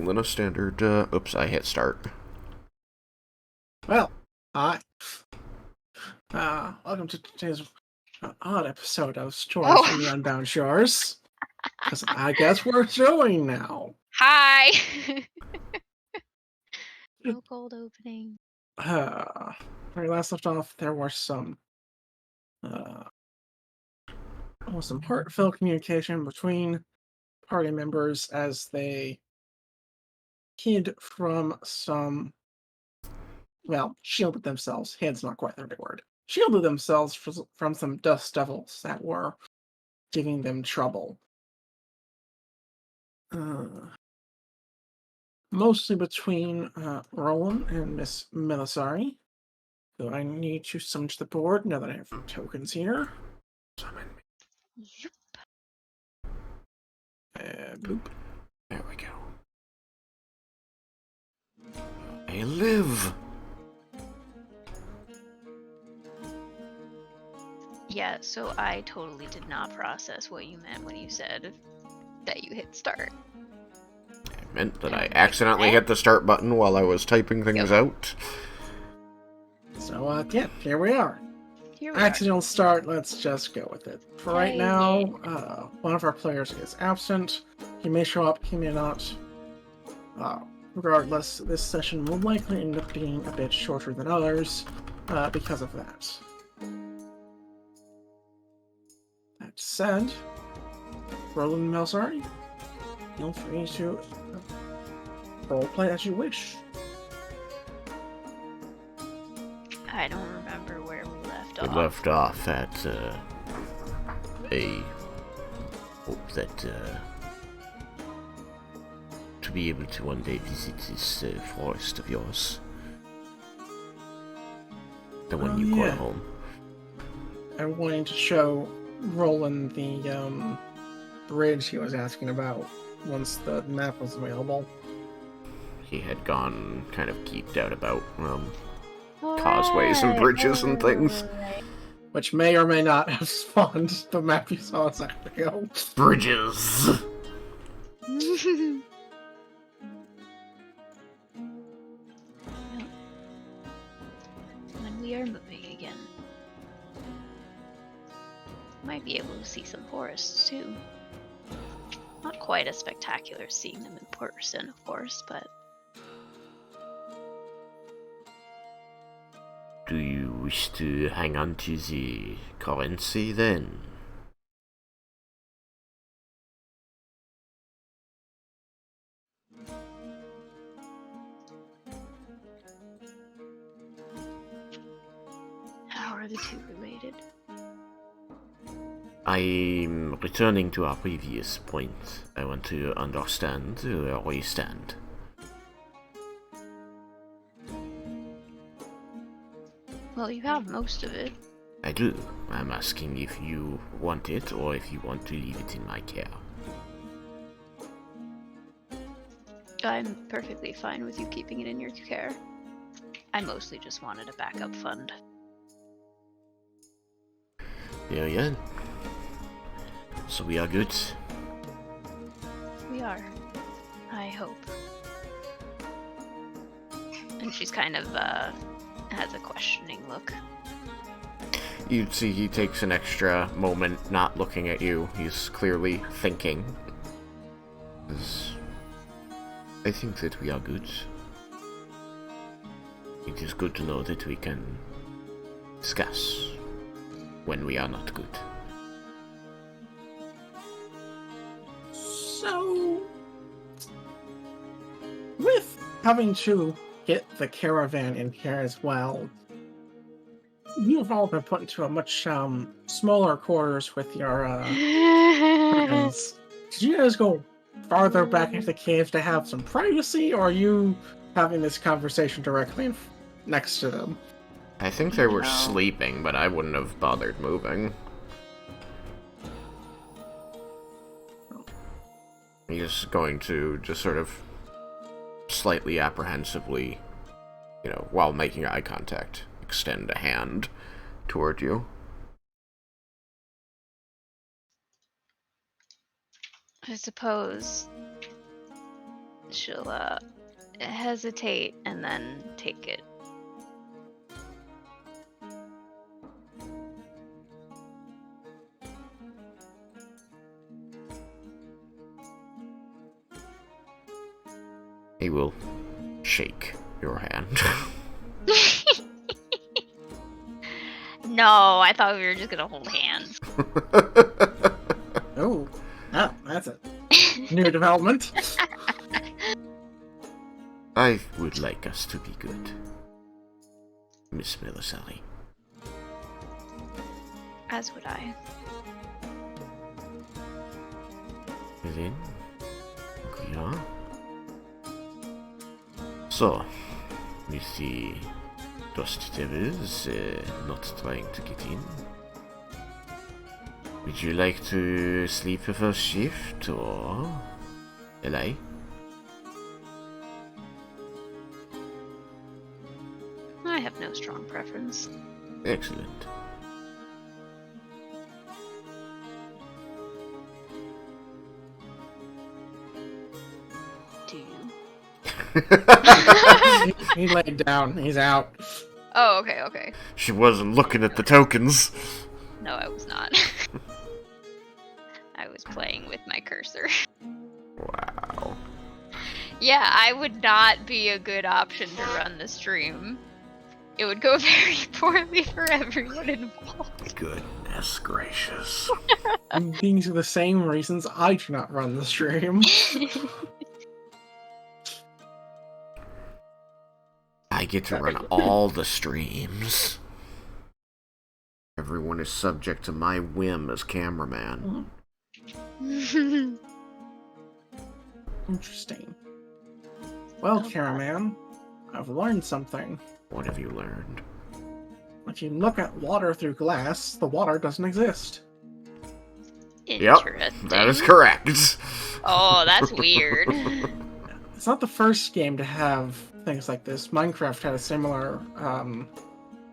than a standard, oops, I hit start. Well, hi. Welcome to today's odd episode of Stories from the Unbound Shores. Because I guess we're showing now. Hi! No cold opening. Where we last left off, there were some heartfelt communication between party members as they hid from some, shielded themselves. Hid's not quite the right word. Shielded themselves from some dust devils that were giving them trouble. Mostly between Roland and Miss Melisari. So I need to summon to the board now that I have tokens here. Summon me. Yep. Bloop. There we go. I live! Yeah, so I totally did not process what you meant when you said that you hit start. It meant that I accidentally hit the start button while I was typing things out. So, here we are. Accidental start, let's just go with it. For right now, one of our players is absent. He may show up, he may not. Regardless, this session will likely end up being a bit shorter than others because of that. That said, Roland and Melisari, feel free to roleplay as you wish. I don't remember where we left We off. left off at a hope that to be able to one day visit this forest of yours. The one you call home. I'm wanting to show Roland the bridge he was asking about once the map was available. He had gone kind of geeked out about causeways and bridges and things. Which may or may not have spawned the map you saw a second ago. Bridges! When we are moving again. Might be able to see some forests too. Not quite as spectacular seeing them in person, of course, but... Do you wish to hang on to the currency then? How are the two related? I'm returning to our previous point. I want to understand where we stand. Well, you have most of it. I do. I'm asking if you want it or if you want to leave it in my care. I'm perfectly fine with you keeping it in your care. I mostly just wanted a backup fund. Very good. So we are good. We are. I hope. And she's kind of, has a questioning look. You'd see he takes an extra moment not looking at you. He's clearly thinking. I think that we are good. It is good to know that we can discuss when we are not good. So, with having to get the caravan in here as well, you've all been put into a much smaller quarters with your friends. Did you guys go farther back into the cave to have some privacy, or are you having this conversation directly next to them? I think they were sleeping, but I wouldn't have bothered moving. He's going to just sort of slightly apprehensively, while making eye contact, extend a hand toward you. I suppose She'll hesitate and then take it. He will shake your hand. No, I thought we were just gonna hold hands. Oh, that's a new development. I would like us to be good, Miss Millicent. As would I. Then, we are. So, with the Dust Devils not trying to get in, would you like to sleep your first shift, or LA? I have no strong preference. Excellent. Do you? He laid down. He's out. Oh, okay. She wasn't looking at the tokens. No, I was not. I was playing with my cursor. Wow. Yeah, I would not be a good option to run the stream. It would go very poorly for everyone involved. Goodness gracious. And these are the same reasons I do not run the stream. I get to run all the streams. Everyone is subject to my whim as cameraman. Interesting. Well, cameraman, I've learned something. What have you learned? If you look at water through glass, the water doesn't exist. Yep, that is correct. Oh, that's weird. It's not the first game to have things like this. Minecraft had a similar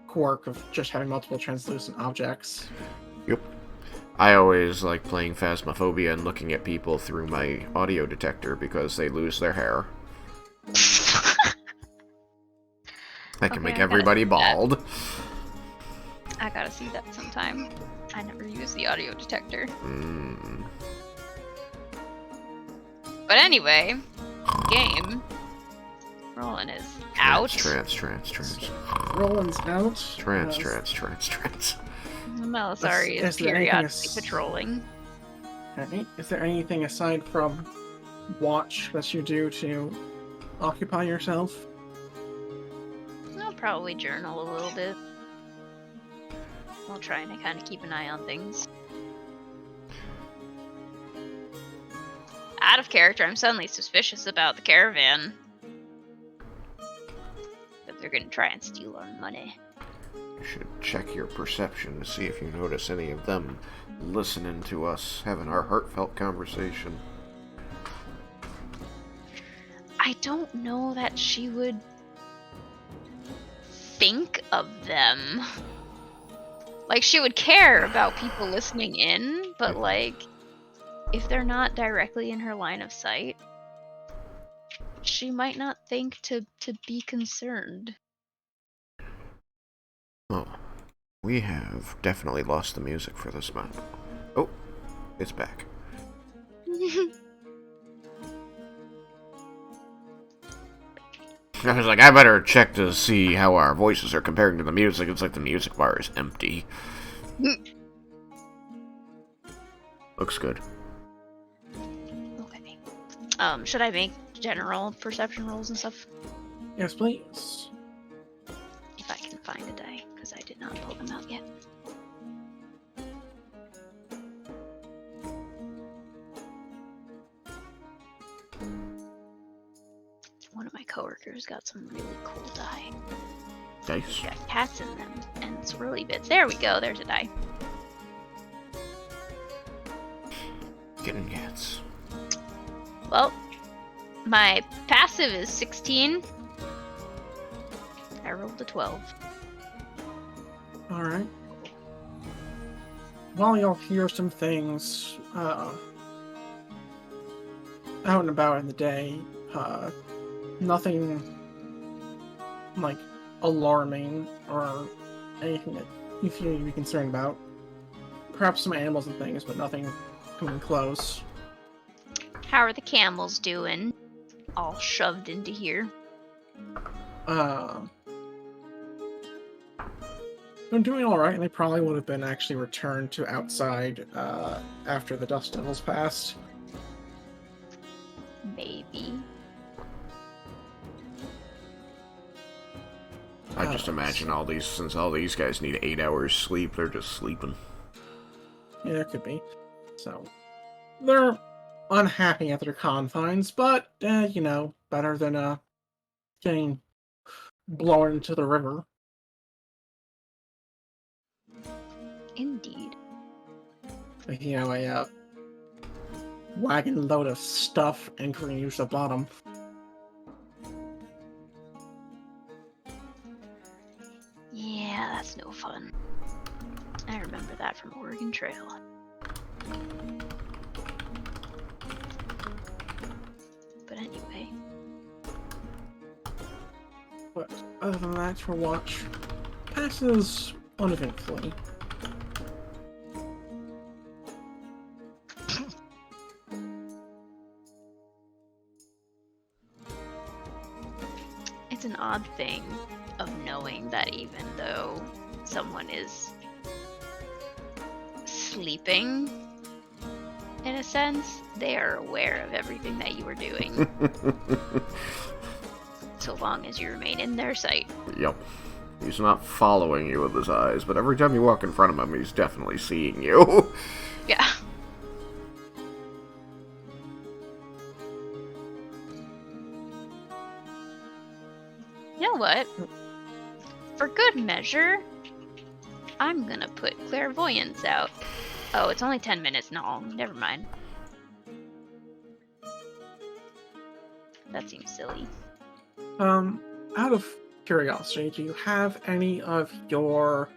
quirk of just having multiple translucent objects. Yep. I always like playing Phasmophobia and looking at people through my audio detector because they lose their hair. I can make everybody bald. I gotta see that sometime. I never use the audio detector. But anyway, game. Roland is out. Trans. Roland's out. Trans. Melisari is periodically patrolling. Alright. Is there anything aside from watch that you do to occupy yourself? I'll probably journal a little bit. While trying to kind of keep an eye on things. Out of character, I'm suddenly suspicious about the caravan. But they're gonna try and steal our money. You should check your perception to see if you notice any of them listening to us having our heartfelt conversation. I don't know that she would think of them. Like, she would care about people listening in, but like, if they're not directly in her line of sight, she might not think to be concerned. Oh, we have definitely lost the music for this map. Oh, it's back. I was like, I better check to see how our voices are comparing to the music. It's like the music bar is empty. Looks good. Okay. Should I make general perception rolls and stuff? Yes, please. If I can find a die, because I did not pull them out yet. One of my coworkers got some really cool die. Dice. It's got cats in them and swirly bits. There we go. There's a die. Getting cats. Well, my passive is 16. I rolled a 12. Alright. While you'll hear some things out and about in the day, Nothing like alarming or anything that you feel you'd be concerned about. Perhaps some animals and things, but nothing coming close. How are the camels doing? All shoved into here. They're doing alright, and they probably would have been actually returned to outside after the Dust Devils passed. Maybe. I just imagine since all these guys need 8 hours sleep, they're just sleeping. Yeah, it could be. So, they're unhappy at their confines, but, better than getting blown into the river. Indeed. A wagon load of stuff anchoring you to the bottom. Yeah, that's no fun. I remember that from Oregon Trail. But anyway. But other than that, your watch passes uneventfully. It's an odd thing of knowing that even though someone is sleeping, in a sense, they are aware of everything that you are doing. So long as you remain in their sight. Yep. He's not following you with his eyes, but every time you walk in front of him, he's definitely seeing you. Yeah. You know what? For good measure, I'm gonna put clairvoyance out. Oh, it's only 10 minutes long. Never mind. That seems silly. Out of curiosity, do you have any of your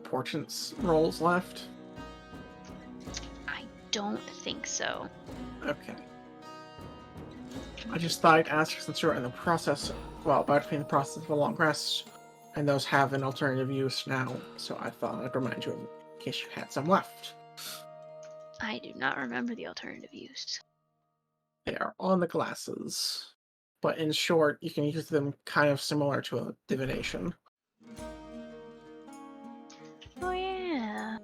portents rolls left? I don't think so. Okay. I just thought I'd ask since you're in the process, about to be in the process of a long rest, and those have an alternative use now, so I thought I'd remind you in case you had some left. I do not remember the alternative use. They are on the glasses, but in short, you can use them kind of similar to a divination. Oh yeah.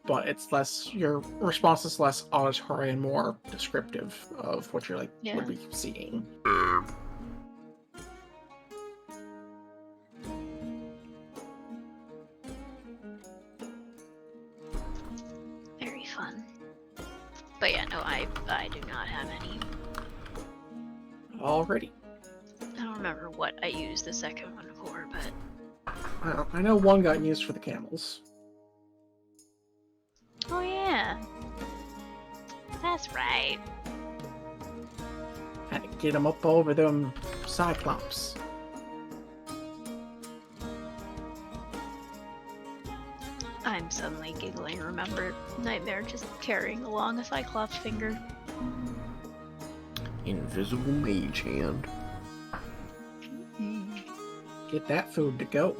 But it's less, your response is less auditory and more descriptive of what you're would be seeing. Very fun. But yeah, no, I do not have any. Alrighty. I don't remember what I used the second one for, but Well, I know one got used for the camels. oh yeah. That's right. Had to get them up over them Cyclops. I'm suddenly giggling. Remember Nightmare just carrying along a Cyclops finger. Invisible mage hand. Get that food to go.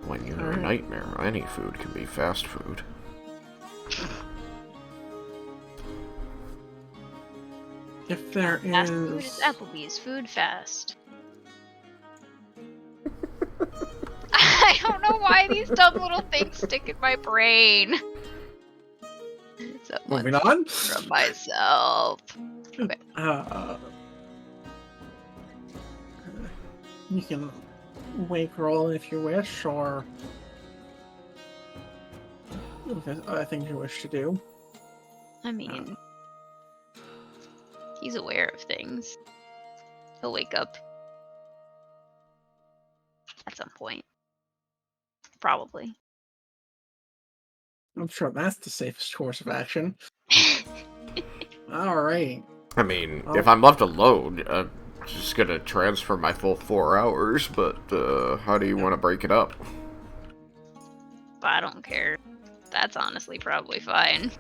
When you're a nightmare, any food can be fast food. If there Fast food is is... Applebee's food fast. I don't know why these dumb little things stick in my brain. Someone Moving on. from myself. Okay. You can wake roll if you wish, or if there's other things you wish to do. I mean, he's aware of things. He'll wake up at some point. Probably. I'm sure that's the safest course of action. Alright. I mean, if I'm left alone, I'm just gonna transfer my full 4 hours, but how do you want to break it up? But I don't care. That's honestly probably fine.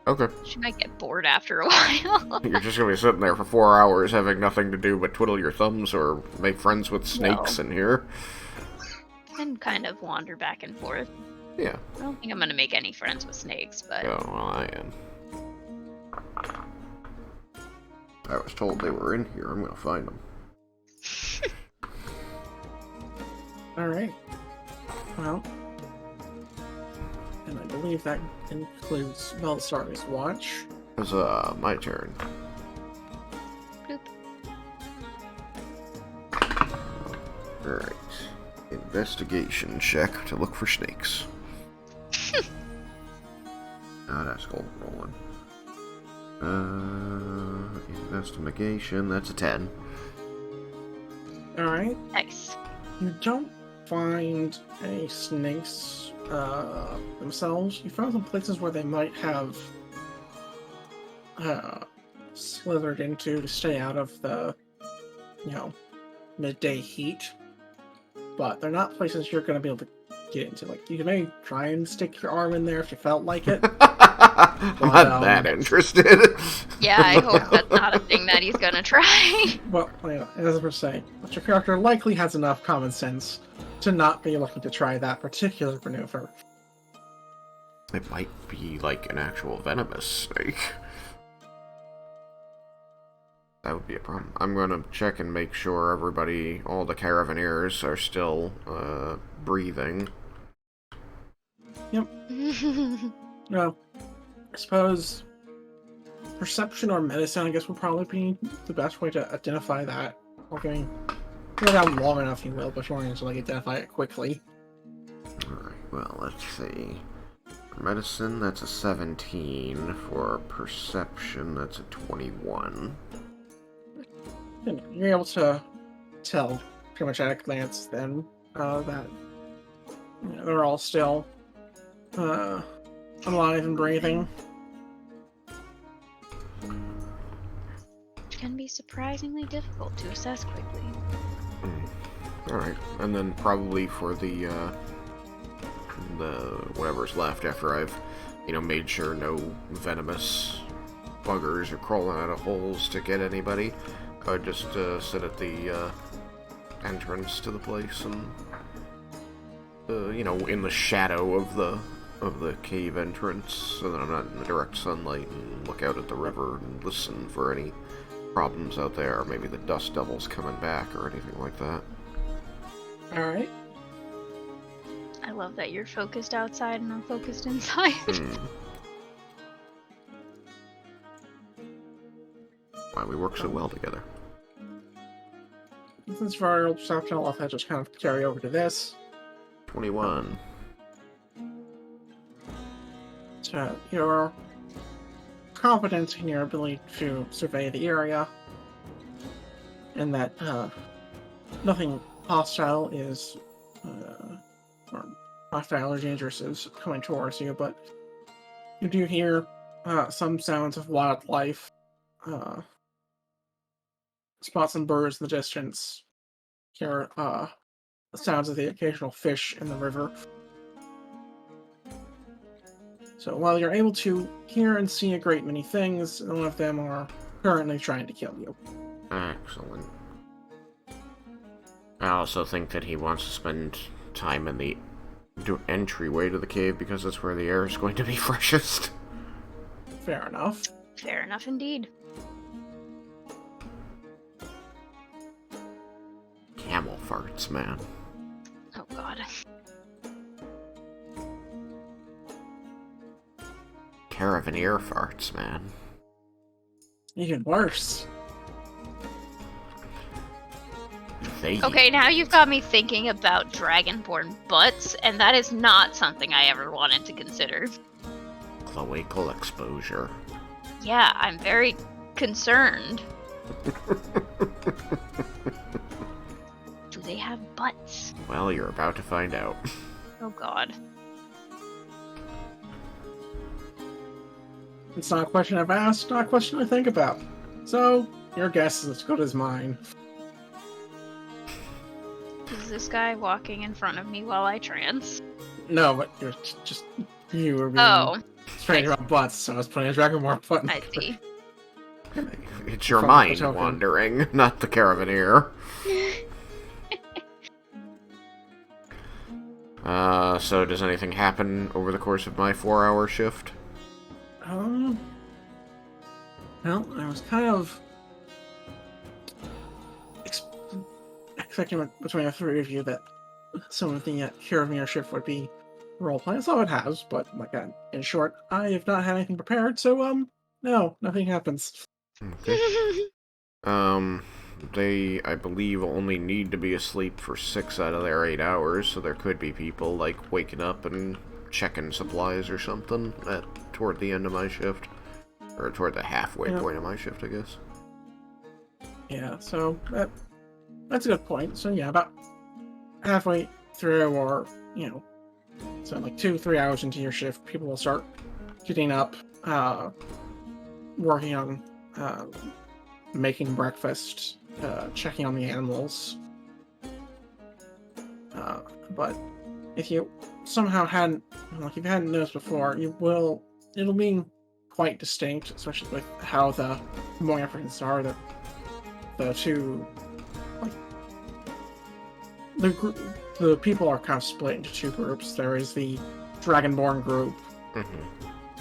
Okay. She might get bored after a while. You're just gonna be sitting there for 4 hours having nothing to do but twiddle your thumbs or make friends with snakes in here. And kind of wander back and forth. Yeah. I don't think I'm gonna make any friends with snakes, but... Oh, well, I am. I was told they were in here. I'm gonna find them. Alright. Well. And I believe that includes Belsari's watch. It's, my turn. Bloop. Alright. Investigation check to look for snakes. That's gold rolling. Investigation, that's a 10. Alright. Nice. You don't find any snakes themselves. You found some places where they might have slithered into to stay out of the, midday heat. But they're not places you're going to be able to get into. Like, you can maybe try and stick your arm in there if you felt like it. I'm not that interested. Yeah, I hope that's not a thing that he's gonna try. Well, as we're saying, but your character likely has enough common sense to not be looking to try that particular maneuver. It might be like an actual venomous snake. That would be a problem. I'm gonna check and make sure everybody, all the caravaneers, are still breathing. Yep. Well, I suppose perception or medicine, I guess, would probably be the best way to identify that. Okay. Go down long enough, you will, but you want to identify it quickly. Alright, well, let's see. For medicine, that's a 17. For perception, that's a 21. You're able to tell pretty much at a glance then that they're all still alive and breathing. Which can be surprisingly difficult to assess quickly. Alright, and then probably for the whatever's left after I've, made sure no venomous buggers are crawling out of holes to get anybody, I'd just sit at the entrance to the place and, in the shadow of the cave entrance, so that I'm not in the direct sunlight, and look out at the river and listen for any problems out there, or maybe the dust devils coming back or anything like that. Alright. I love that you're focused outside and I'm focused inside. Why we work so well together. Since for our perception, I'll have to just kind of carry over to this. 21. So, you're confident in your ability to survey the area, and that nothing hostile is, or hostile or dangerous is coming towards you, but you do hear some sounds of wildlife, spot some birds in the distance, hear the sounds of the occasional fish in the river. So while you're able to hear and see a great many things, none of them are currently trying to kill you. Excellent. I also think that he wants to spend time in the entryway to the cave because that's where the air is going to be freshest. Fair enough. Fair enough indeed. Camel farts, man. Oh god. Caravaneer farts, man. Even worse. Okay, now you've got me thinking about dragonborn butts, and that is not something I ever wanted to consider. Cloacal exposure. Yeah, I'm very concerned. Do they have butts? Well, you're about to find out. Oh god. It's not a question I've asked, not a question I think about. So, your guess is as good as mine. Is this guy walking in front of me while I trance? No, but you're just you were being Oh, strange I about butts, so I was putting a Dragonborn button. I see. It's your From the mind token. wandering, not the Caravaneer. So does anything happen over the course of my 4-hour shift? Well, I was kind of expecting between the three of you that some of the Kiramir shift would be roleplay. So it has, but in short, I have not had anything prepared, so no, nothing happens. Okay. They, I believe, only need to be asleep for 6 out of their 8 hours, so there could be people, like, waking up and checking supplies or something toward the end of my shift. Or toward the halfway point of my shift, I guess. Yeah, so that's a good point. So yeah, about halfway through, or so like 2-3 hours into your shift, people will start getting up, working on making breakfast, checking on the animals. But if you somehow hadn't, like if you hadn't noticed before, it'll be quite distinct, especially with how the morning operations are. The two, like the people are kind of split into two groups. There is the Dragonborn group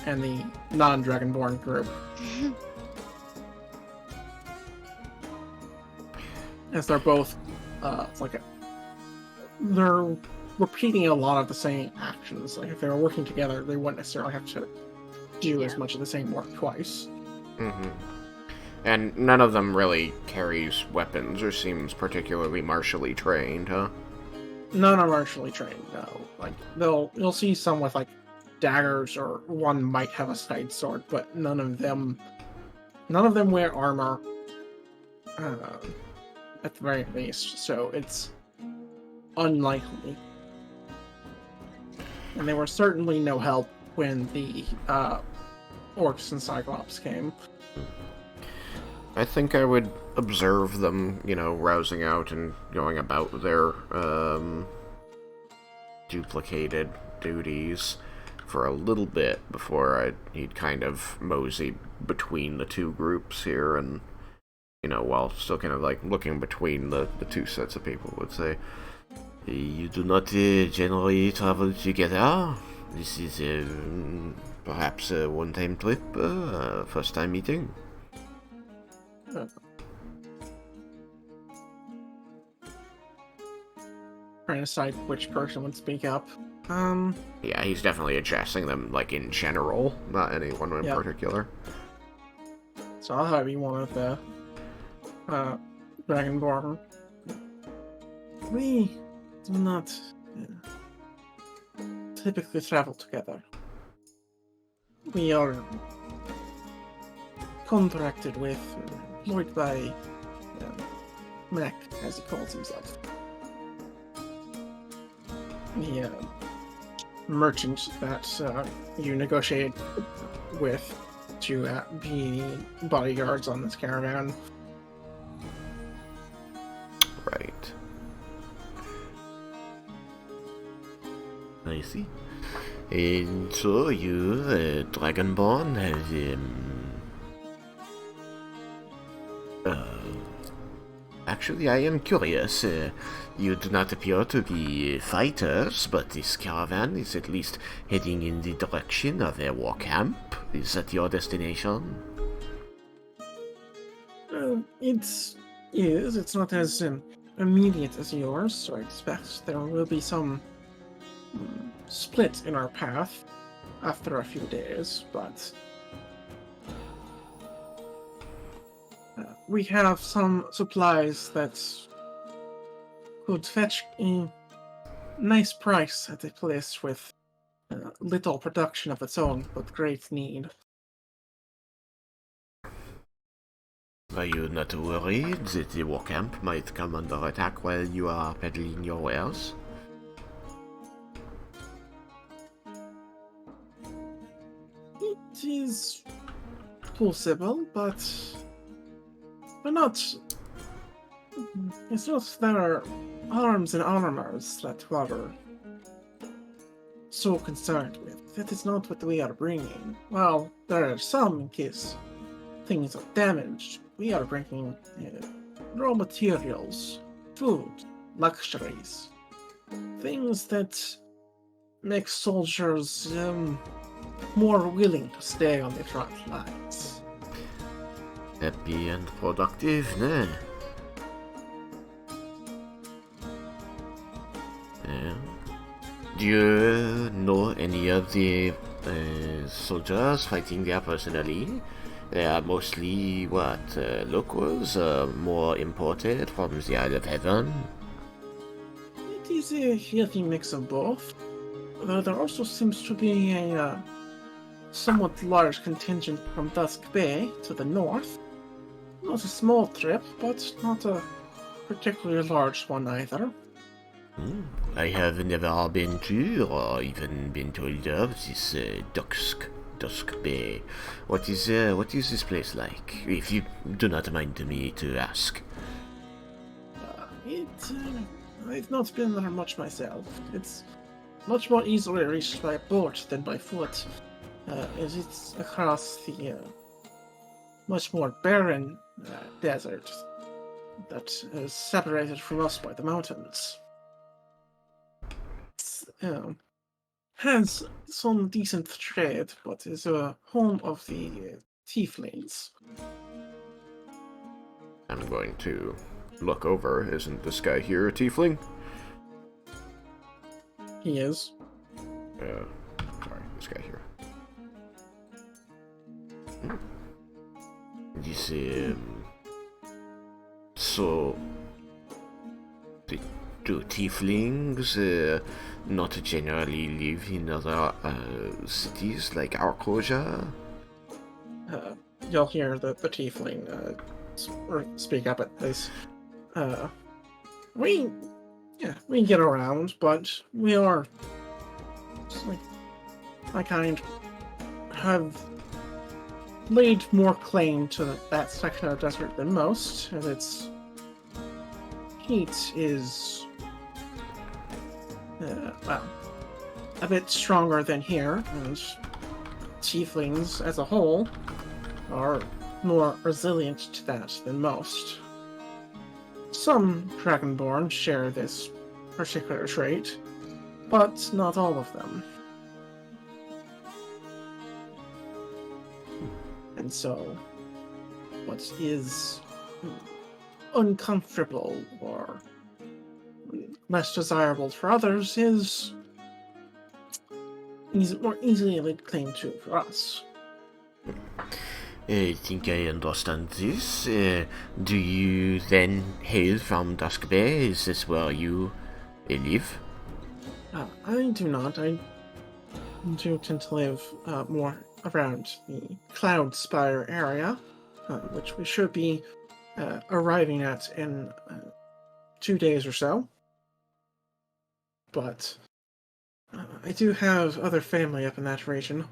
and the non-Dragonborn group. As they're both, they're repeating a lot of the same actions. Like if they were working together, they wouldn't necessarily have to do as much of the same work twice. And none of them really carries weapons or seems particularly martially trained, huh? None are martially trained, no. Like you'll see some with like daggers, or one might have a side sword, but none of them wear armor. At the very least, so it's unlikely. And they were certainly no help when the orcs and cyclops came. I think I would observe them, rousing out and going about their duplicated duties for a little bit before he'd kind of mosey between the two groups here, and while still kind of like looking between the two sets of people, would say, "You do not generally travel together. This is perhaps a one-time trip, first-time meeting." Trying to decide which person would speak up. Yeah, he's definitely addressing them, like, in general, not anyone in particular. So I'll have you one of the Dragonborn. We do not typically travel together. We are contracted with, employed by Mac, as he calls himself. The merchant that you negotiated with to be bodyguards on this caravan. Right. I see. And so you, Dragonborn, actually, I am curious. You do not appear to be fighters, but this caravan is at least heading in the direction of a war camp. Is that your destination? It's not as immediate as yours, so I expect there will be some split in our path after a few days, but we have some supplies that could fetch a nice price at a place with little production of its own, but great need. Are you not worried that the war camp might come under attack while you are peddling your wares? It is possible, but not. It's not there are arms and armors that worry. so concerned with. That is not what we are bringing. Well, there are some in case things are damaged. We are bringing raw materials, food, luxuries, things that make soldiers more willing to stay on the front lines. Happy and productive, ne? Yeah. Do you know any of the soldiers fighting there personally? They are mostly, locals, more imported from the Isle of Heaven? It is a healthy mix of both, though there also seems to be a somewhat large contingent from Dusk Bay to the north. Not a small trip, but not a particularly large one either. I have never been to, or even been told of, this Dusk Bay. What is this place like? If you do not mind me to ask. I've not been there much myself. It's much more easily reached by boat than by foot, as it's across the much more barren desert that is separated from us by the mountains. It has some decent trade, but is a home of the tieflings. I'm going to look over. Isn't this guy here a tiefling? He is. Sorry, this guy here. This, so, do tieflings not generally live in other cities like Arcosia? You'll hear the tiefling speak up at this. We get around, but we are, like, my kind have laid more claim to that section of desert than most, as its heat is, a bit stronger than here, and tieflings as a whole are more resilient to that than most. Some Dragonborn share this particular trait, but not all of them. And so, what is uncomfortable or less desirable for others is more easily laid claim to for us. I think I understand this. Do you then hail from Dusk Bay? Is this where you live? I do not. I do tend to live more around the Cloud Spire area, which we should be arriving at in 2 days or so. But I do have other family up in that region.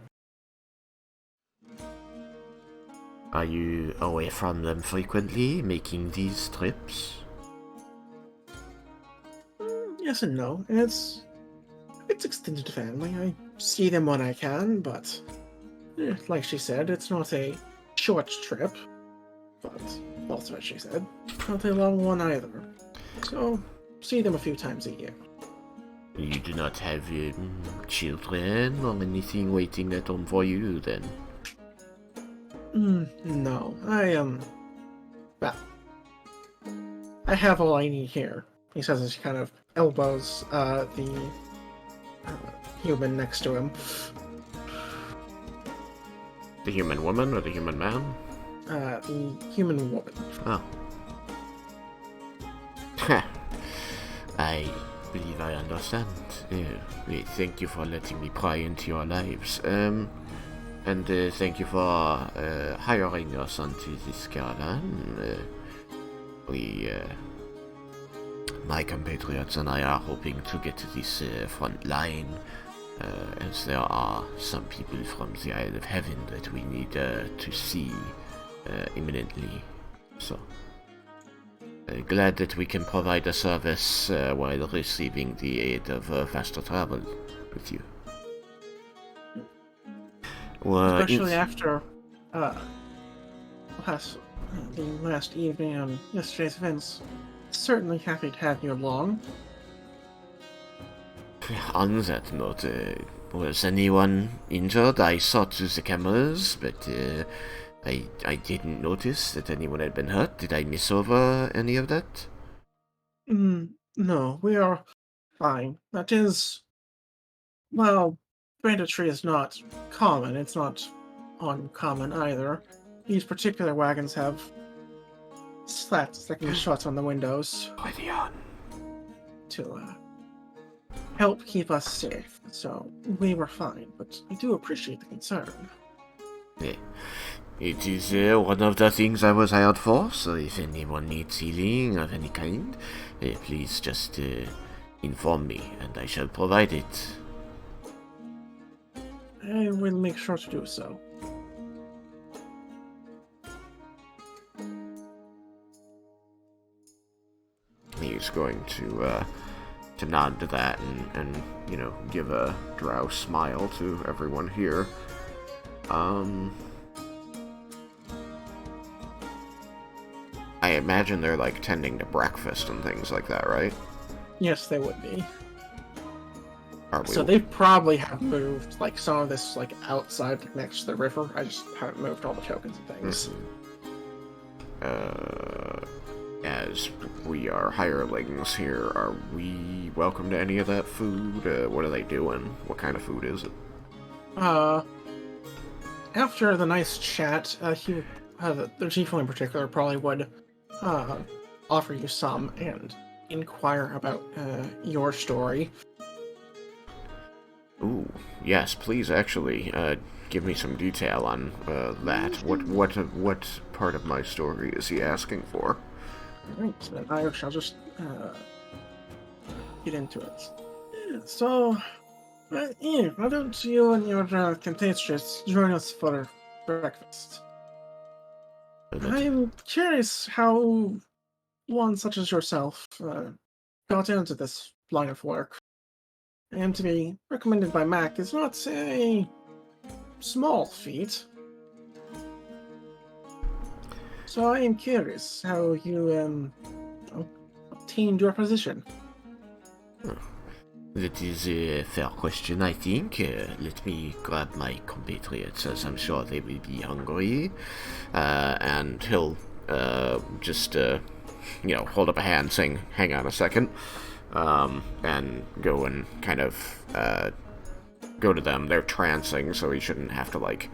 Are you away from them frequently, making these trips? Yes and no. It's extended family. I see them when I can, but like she said, it's not a short trip. But that's what she said. Not a long one either. So, see them a few times a year. You do not have children or anything waiting at home for you, then? No. Well, I have all I need here. He says as he kind of elbows the human next to him. The human woman or the human man? The human woman. Oh. I believe I understand. Thank you for letting me pry into your lives. And thank you for hiring us onto this caravan. My compatriots and I are hoping to get to this front line, as there are some people from the Isle of Heaven that we need to see imminently. So, glad that we can provide a service while receiving the aid of faster travel with you. Well, Especially after uh, the last evening on yesterday's events. Certainly happy to have you along. on that note, was anyone injured? I saw through the cameras, but I didn't notice that anyone had been hurt. Did I miss over any of that? No, we are fine. That is, well, banditry is not common. It's not uncommon either. These particular wagons have slats that can be shut on the windows Already on. to help keep us safe. So we were fine, but I do appreciate the concern. Yeah. It is one of the things I was hired for, so if anyone needs healing of any kind, please just inform me, and I shall provide it. I will make sure to do so. He's going to nod to that and you know, give a drow smile to everyone here. I imagine they're like tending to breakfast and things like that, right? Yes, they would be. Are we? So they probably have moved like some of this like outside like, next to the river. I just haven't moved all the tokens and things. As we are hirelings here, are we welcome to any of that food? What are they doing? What kind of food is it? After the nice chat, the chiefling in particular probably would offer you some and inquire about your story. Ooh, yes, please actually give me some detail on that. What part of my story is he asking for? Alright, then I shall just get into it. Yeah, so, Eve, why don't you and your compatriots join us for breakfast? I'm curious how one such as yourself got into this line of work. And to be recommended by Mac is not a small feat. So I am curious how you obtained your position. That is a fair question, I think. Let me grab my compatriots, as I'm sure they will be hungry. And he'll just, hold up a hand saying, hang on a second. And go and kind of go to them. They're trancing, so he shouldn't have to, like,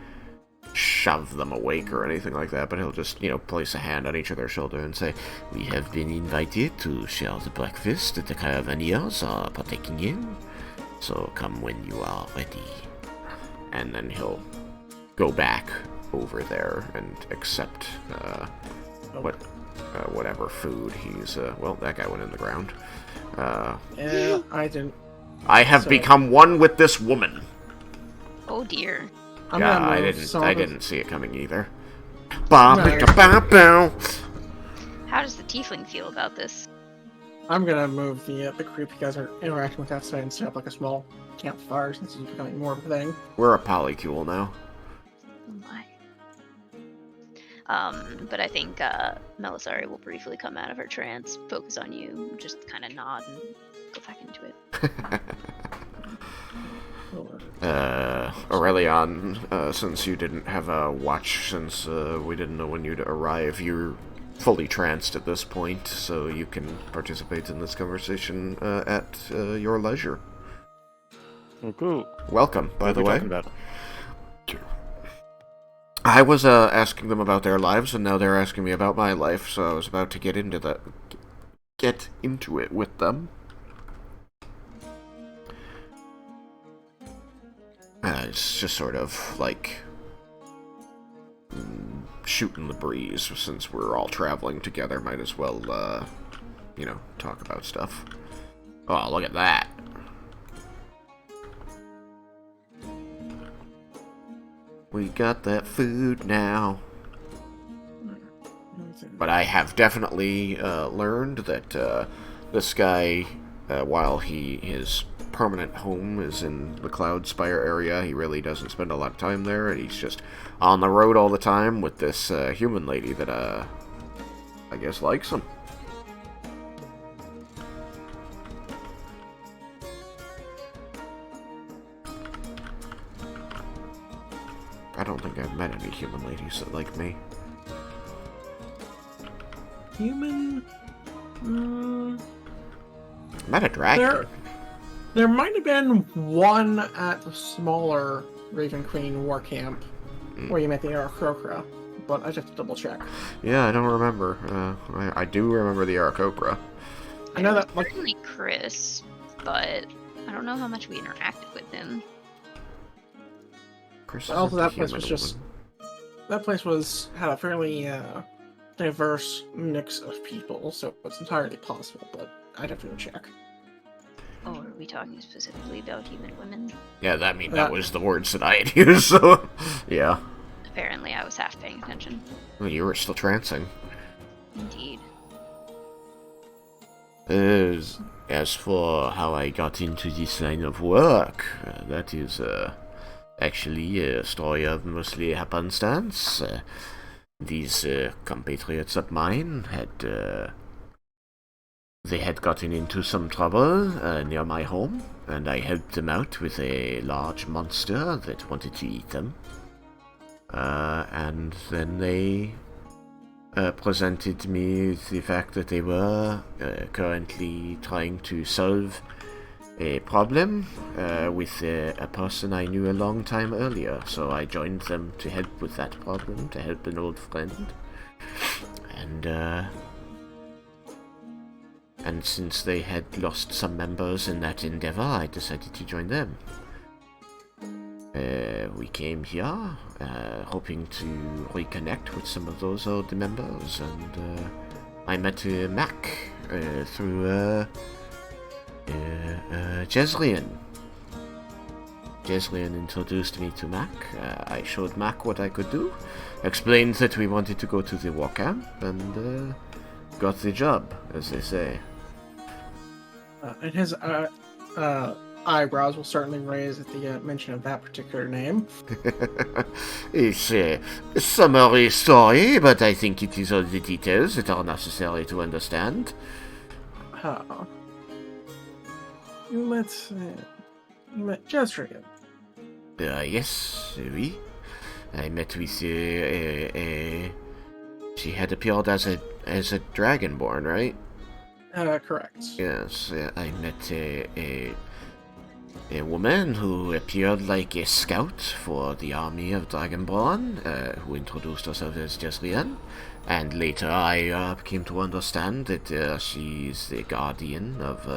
shove them awake or anything like that, but he'll just, place a hand on each of their shoulder and say, we have been invited to share the breakfast that the Caravaniers are partaking in, so come when you are ready. And then he'll go back over there and accept whatever food he's, that guy went in the ground. Yeah, I didn't. I have become one with this woman. Oh dear. I didn't see it coming either. How does the tiefling feel about this? I'm gonna move the group you guys are interacting with outside and set up like a small campfire since it's becoming more of a thing. We're a polycule now. Oh my. But I think Melisari will briefly come out of her trance, focus on you, just kind of nod and go back into it. Aurelion, since you didn't have a watch, since we didn't know when you'd arrive, you're fully tranced at this point, so you can participate in this conversation at your leisure. Oh, cool. Welcome, by the way. Talking about? I was asking them about their lives, and now they're asking me about my life, so I was about to get into it with them. It's just sort of like shooting the breeze, since we're all traveling together. Might as well, talk about stuff. Oh, look at that. We got that food now. But I have definitely learned that this guy, while he is permanent home is in the Cloudspire area. He really doesn't spend a lot of time there, and he's just on the road all the time with this human lady that, I guess likes him. I don't think I've met any human ladies that like me. Human? Met a dragon. There might have been one at the smaller Raven Queen war camp where you met the Aarakocra, but I just have to double check. Yeah, I don't remember. I do remember the Aarakocra. I know that, like, Certainly Chris, but I don't know how much we interacted with him. Chris but also isn't a that place human was just woman. that place had a fairly diverse mix of people, so it's entirely possible, but I'd have to go check. Oh, are we talking specifically about human women? Yeah, that was the words that I had used, so... yeah. Apparently I was half paying attention. Well, you were still trancing. Indeed. As for how I got into this line of work, that is, actually a story of mostly happenstance. These compatriots of mine they had gotten into some trouble near my home, and I helped them out with a large monster that wanted to eat them. And then they presented me with the fact that they were currently trying to solve a problem with a person I knew a long time earlier, so I joined them to help with that problem, to help an old friend. And since they had lost some members in that endeavor, I decided to join them. We came here, hoping to reconnect with some of those old members, and I met Mac through Jezrien. Jezrien introduced me to Mac. I showed Mac what I could do, explained that we wanted to go to the war camp, and got the job, as they say. And his eyebrows will certainly raise at the mention of that particular name. It's a summary story, but I think it is all the details that are necessary to understand. You met Jezrien. Yes, oui. I met with she had appeared as a dragonborn, right? Correct. Yes, I met a woman who appeared like a scout for the army of Dragonborn, who introduced herself as Jezrien, and later I came to understand that she is the guardian of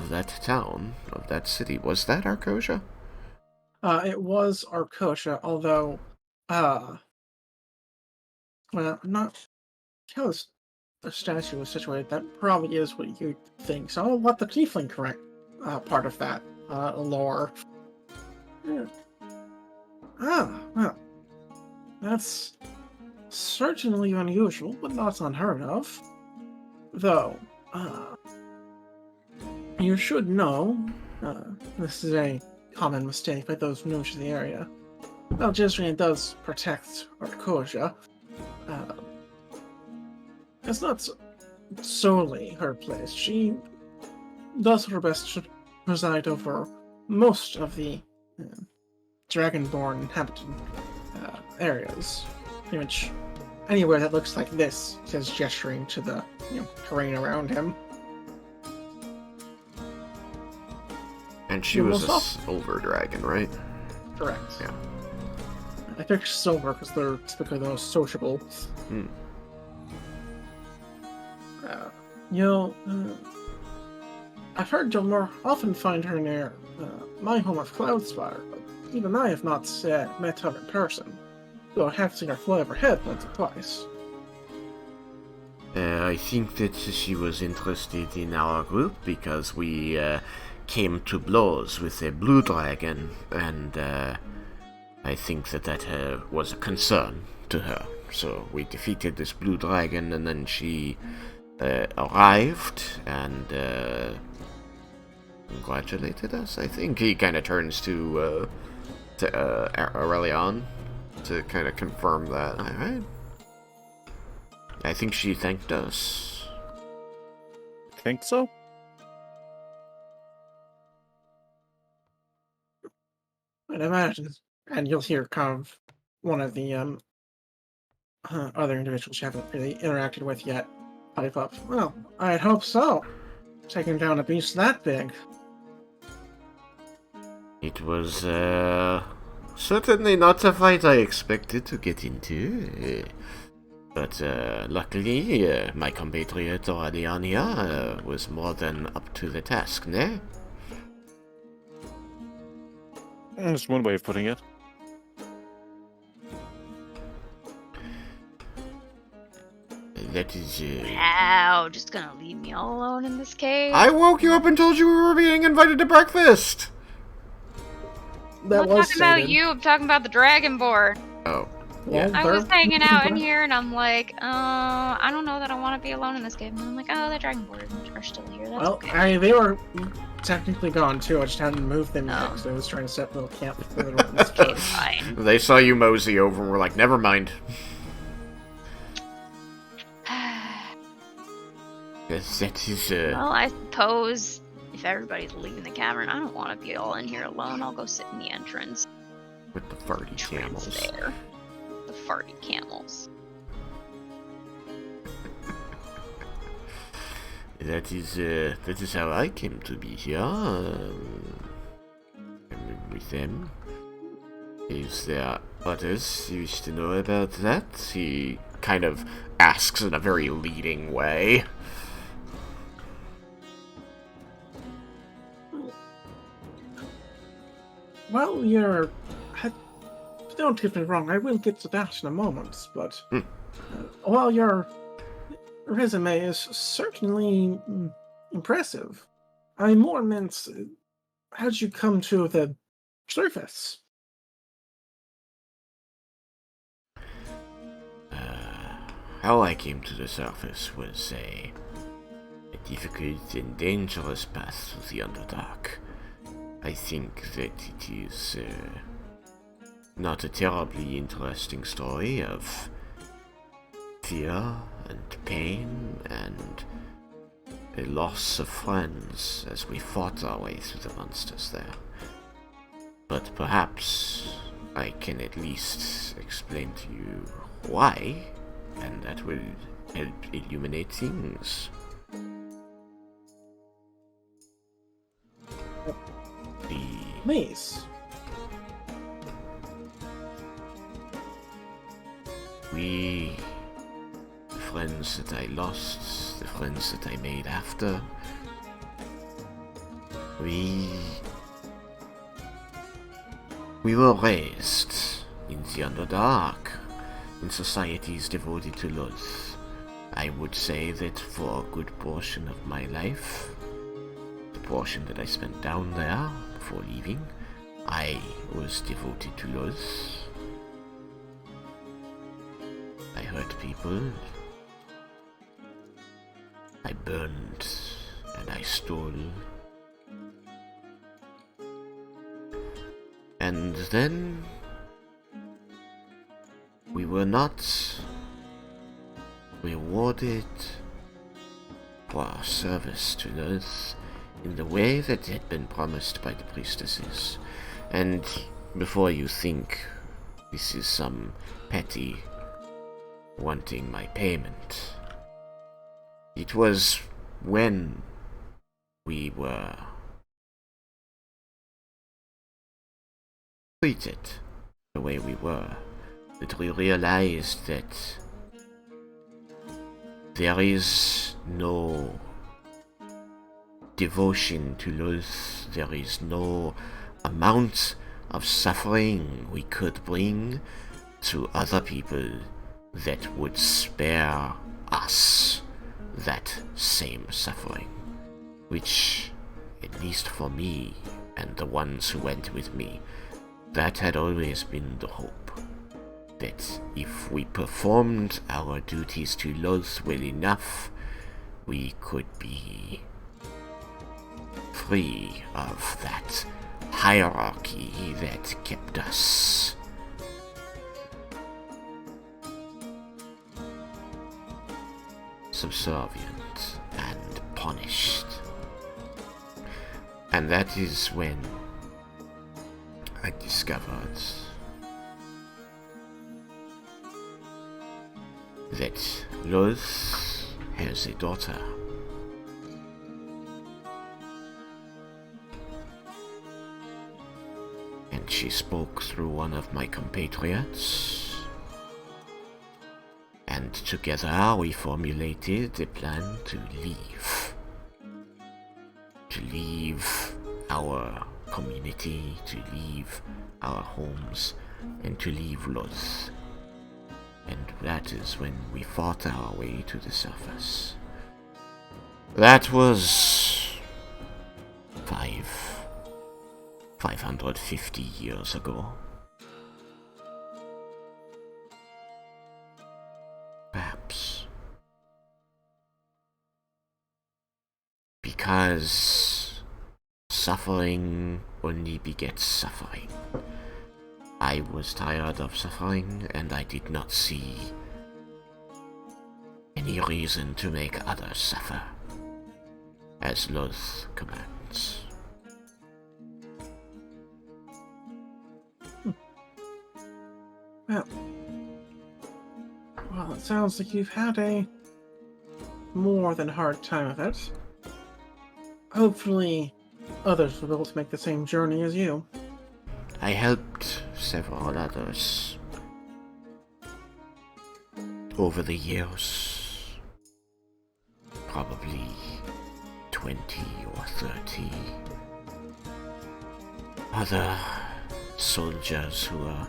that town, of that city. Was that Arcosia? It was Arcosia, although, well, not how the statue was situated. That probably is what you think. So I'll let the tiefling correct part of that lore. Yeah. Well, that's certainly unusual, but not unheard of. Though, you should know, this is a common mistake by those new to the area. Well, Jezrien does protect Arcosia. It's not solely her place. She does her best to preside over most of the Dragonborn inhabited areas. Pretty much anywhere that looks like this, says gesturing to the terrain around him. And she was a silver dragon, right? Correct. Yeah. I picked silver because they're typically the most sociable. I've heard you'll more often find her near my home of Cloudspire, but even I have not met her in person, though I have seen her fly overhead once or twice. I think that she was interested in our group because we came to blows with a blue dragon, and I think that was a concern to her. So we defeated this blue dragon, and then she arrived, and congratulated us, I think. He kind of turns to Aurelion to kind of confirm that. Alright. I think she thanked us. Think so? I'd imagine. And you'll hear kind of one of the other individuals you haven't really interacted with yet pipe up. Well, I'd hope so. Taking down a beast that big. It was, certainly not a fight I expected to get into. But, luckily, my compatriot Aurelion here was more than up to the task, ne? That's one way of putting it. That is, Wow, just gonna leave me all alone in this cave? I woke you up and told you we were being invited to breakfast! That I'm not was talking about stated. you, I'm talking about the Dragonborn. Oh. Well, I they're- was hanging out in here and I'm like, I don't know that I want to be alone in this cave. And I'm like, oh, the Dragonborn are still here. That's Well, okay. they were technically gone too. I just hadn't moved them yet Oh. because I was trying to set up a little camp for the ones Okay, first. fine. They saw you mosey over and were like, never mind. Yes, that is, Well, I suppose if everybody's leaving the cavern, I don't want to be all in here alone. I'll go sit in the entrance. with the farty camels. There. The farty camels. That is how I came to be here, with them. Is there others you wish to know about that? He kind of asks in a very leading way. Well, don't get me wrong, I will get to that in a moment, but while your resume is certainly impressive, I more meant, how'd you come to the surface? How I came to the surface was a difficult and dangerous path through the Underdark. I think that it is not a terribly interesting story of fear and pain and a loss of friends as we fought our way through the monsters there. But perhaps I can at least explain to you why, and that will help illuminate things. Please. The friends that I lost, the friends that I made after, we were raised in the Underdark, in societies devoted to Luz. I would say that for a good portion of my life, the portion that I spent down there before leaving, I was devoted to Luz. I hurt people. I burned and I stole. And then we were not rewarded for our service to Earth in the way that had been promised by the priestesses. And before you think this is some petty wanting my payment, it was when we were treated the way we were that we realized that there is no devotion to Luz, there is no amount of suffering we could bring to other people that would spare us that same suffering, which, at least for me and the ones who went with me, that had always been the hope. That if we performed our duties to Luz well enough, we could be free of that hierarchy that kept us subservient and punished. And that is when I discovered that Luz has a daughter. And she spoke through one of my compatriots. And together we formulated a plan to leave. To leave our community, to leave our homes, and to leave Luz. And that is when we fought our way to the surface. That was 550 years ago. Perhaps. Because suffering only begets suffering. I was tired of suffering, and I did not see any reason to make others suffer, as Luz commands. Well, it sounds like you've had a more than hard time of it. Hopefully, others will be able to make the same journey as you. I helped several others over the years, probably 20 or 30 other soldiers who are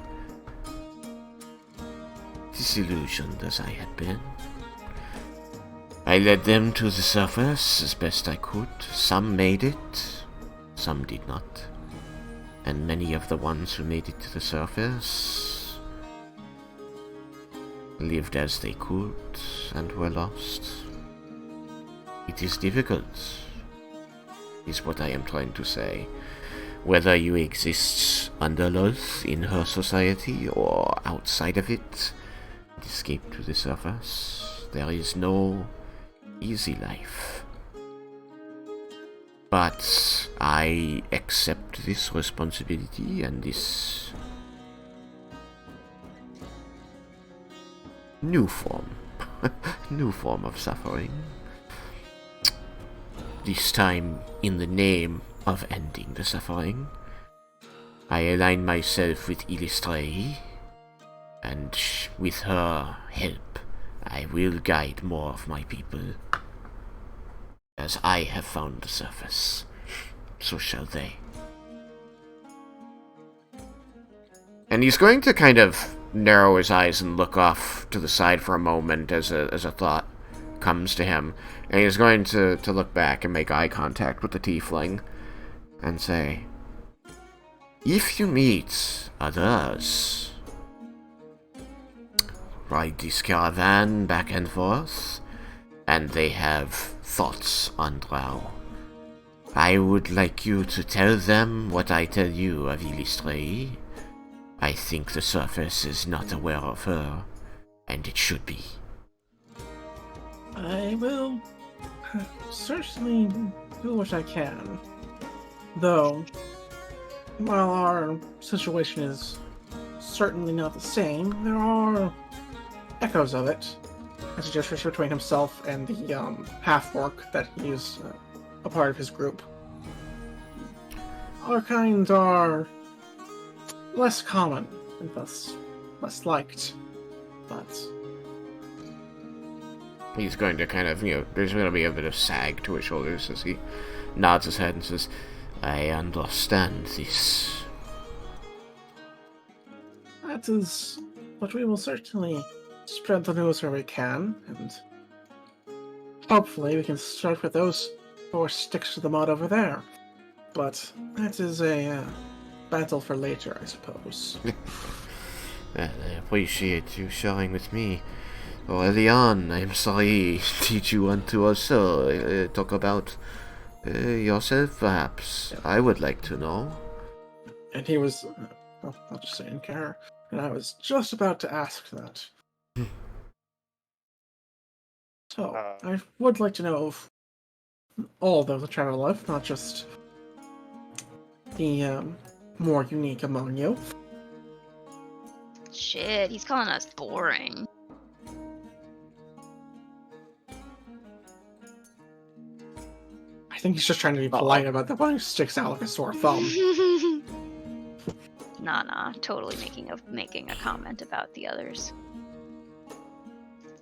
disillusioned as I had been. I led them to the surface as best I could. Some made it, some did not. And many of the ones who made it to the surface lived as they could and were lost. It is difficult, is what I am trying to say. Whether you exist under Luz in her society or outside of it, and escape to the surface, there is no easy life. But I accept this responsibility and this new form of suffering. This time in the name of ending the suffering. I align myself with Illustrei, and with her help, I will guide more of my people. As I have found the surface, so shall they. And he's going to kind of narrow his eyes and look off to the side for a moment as a thought comes to him. And he's going to look back and make eye contact with the tiefling and say, if you meet others, ride this caravan back and forth, and they have thoughts on Drow, I would like you to tell them what I tell you of Illustrei. I think the surface is not aware of her, and it should be. I will certainly do what I can. Though, while our situation is certainly not the same, there are echoes of it. As he gestures between himself and the half-orc that he is a part of his group. Our kind are less common and thus less liked, but he's going to kind of, there's going to be a bit of sag to his shoulders as he nods his head and says, I understand this. That is what we will certainly spread the news where we can, and hopefully we can start with those 4 sticks to the mud over there. But that is a battle for later, I suppose. I appreciate you sharing with me. Early on, I'm sorry, did you want to also talk about Yourself, perhaps. I would like to know. And he was, well, I'll just say in care. And I was just about to ask that. So, I would like to know if all those that travel life, not just the more unique among you. Shit, he's calling us boring. I think he's just trying to be polite about the one who sticks out like a sore thumb. Nah, totally making a comment about the others.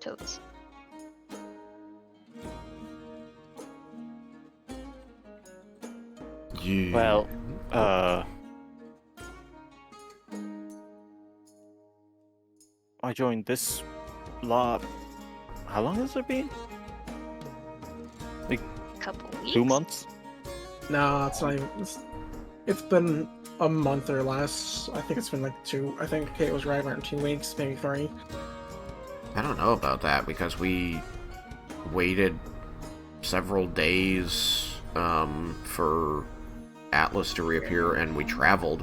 Totes. You... Well, I joined this lot. How long has it been? Couple weeks. 2 months? No, it's not even. It's been a month or less. I think it's been like 2. I think Kate was right around 2 weeks, maybe 3. I don't know about that, because we waited several days for Atlas to reappear, and we traveled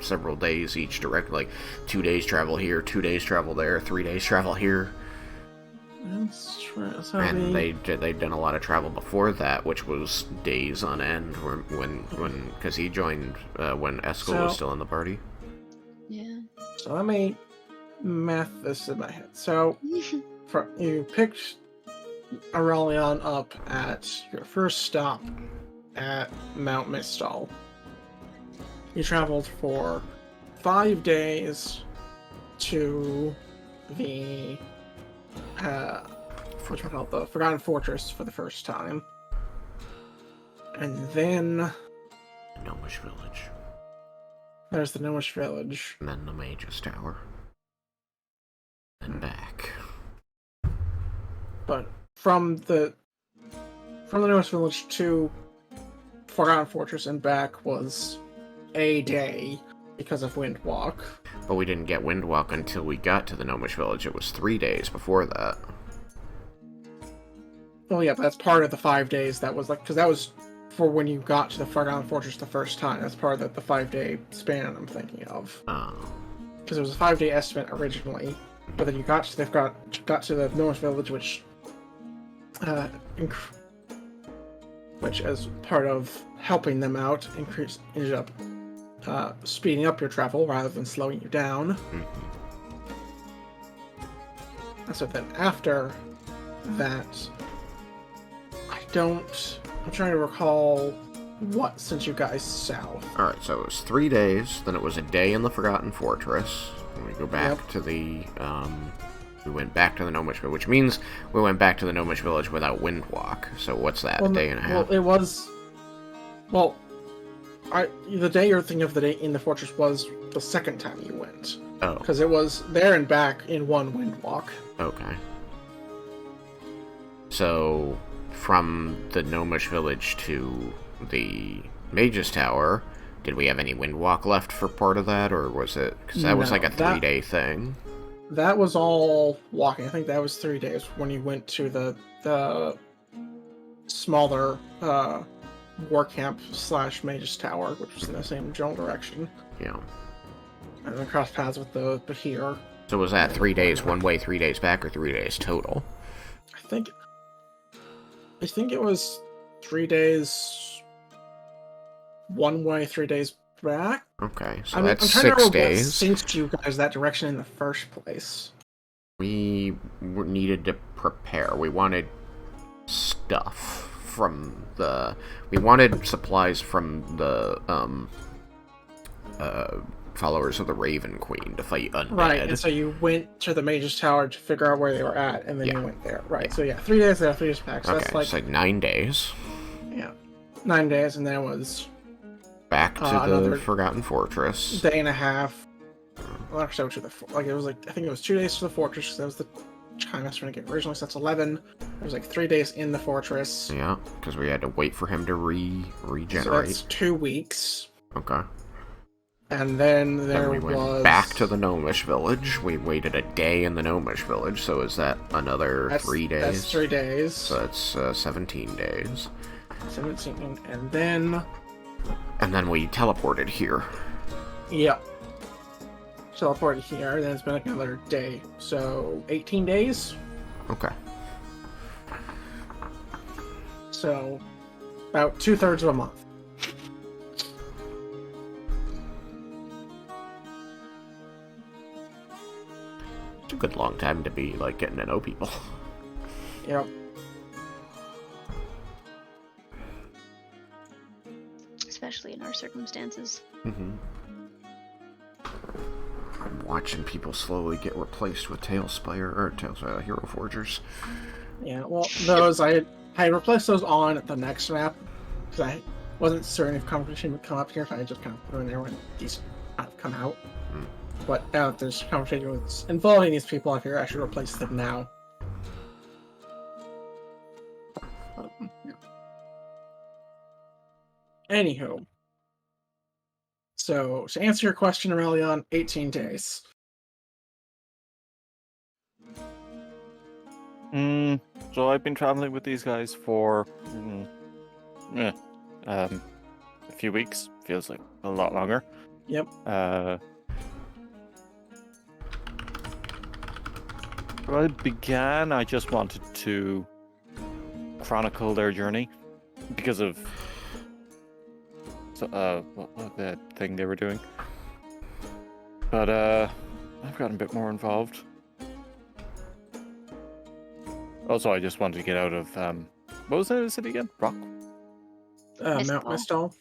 several days each direct, like 2 days travel here, 2 days travel there, 3 days travel here. That's true. So And they'd done a lot of travel before that, which was days on end, because he joined when Eskel was still in the party. Yeah. So let me math this in my head. So you picked Aurelion up at your first stop at Mount Mistal. You traveled for 5 days to the the Forgotten Fortress for the first time, and then Gnomish Village. there's the Gnomish Village, And then the Mage's Tower. And back. but from the Gnomish Village to Forgotten Fortress and back was a day because of Windwalk. But we didn't get Windwalk until we got to the Gnomish Village. It was 3 days before that. Oh yeah, but that's part of the 5 days. That was like, because that was for when you got to the Forgotten Fortress the first time. That's part of the 5-day span I'm thinking of. Oh. Because it was a 5-day estimate originally, but then you got to the Gnomish Village, which as part of helping them out, ended up speeding up your travel rather than slowing you down. And so then after that, I'm trying to recall what sent you guys south. Alright, so it was 3 days, then it was a day in the Forgotten Fortress. And we go back to the, we went back to the Gnomish Village, which means we went back to the Gnomish Village without Windwalk. So what's that, a day and a half? Well, it was... Well, the day you're thinking of, the day in the fortress, was the second time you went. Oh. Because it was there and back in one Windwalk. Okay. So, from the Gnomish Village to the Mage's Tower, did we have any Windwalk left for part of that, or was it... Because that was like a 3-day thing. That was all walking. I think that was 3 days when you went to the smaller war camp / Mage's Tower, which was in the same general direction. Yeah. And then cross paths with the here. So was that 3 days one way, 3 days back, or 3 days total? I think it was 3 days one way, 3 days back. Okay, so I'm that's trying to 6 remember what days. synced you guys that direction in the first place. We needed to prepare. We wanted stuff from the... We wanted supplies from the, followers of the Raven Queen to fight Undead. Right, and so you went to the Mage's Tower to figure out where they were at, and then you went there. Right, so 3 days there, 3 days back. So Okay, that's like... it's like 9 days. Yeah. 9 days, and then it was... Back to the another Forgotten Fortress. Day and a half. Well, actually, I think it was 2 days to the fortress, because that was the time I was trying to get originally, so that's 11. It was like 3 days in the fortress. Yeah, because we had to wait for him to regenerate. So that's 2 weeks. Okay. And then we went back to the Gnomish Village. We waited a day in the Gnomish Village, so is that another 3 days? That's 3 days. So that's 17 days. 17, and then... And then we teleported here. Yep. Teleported here, then it's been like another day. So, 18 days? Okay. So, about 2/3 of a month. It's a good long time to be, like, getting to know people. Yep. Especially in our circumstances. Mm-hmm. I'm watching people slowly get replaced with Hero Forgers. Yeah, well, those, I replaced those on the next map, because I wasn't certain if competition would come up here, so I just kind of put them in there when these kind of come out. Hmm. But now that there's competition involving these people, I figure I should replace them now. Yeah. Anywho. So, to answer your question, Aurelion, 18 days. So I've been traveling with these guys for a few weeks. Feels like a lot longer. Yep. When I began, I just wanted to chronicle their journey because of what the thing they were doing. But I've gotten a bit more involved. Also, I just wanted to get out of what was the name of the city again? Rock? Mount Mistal.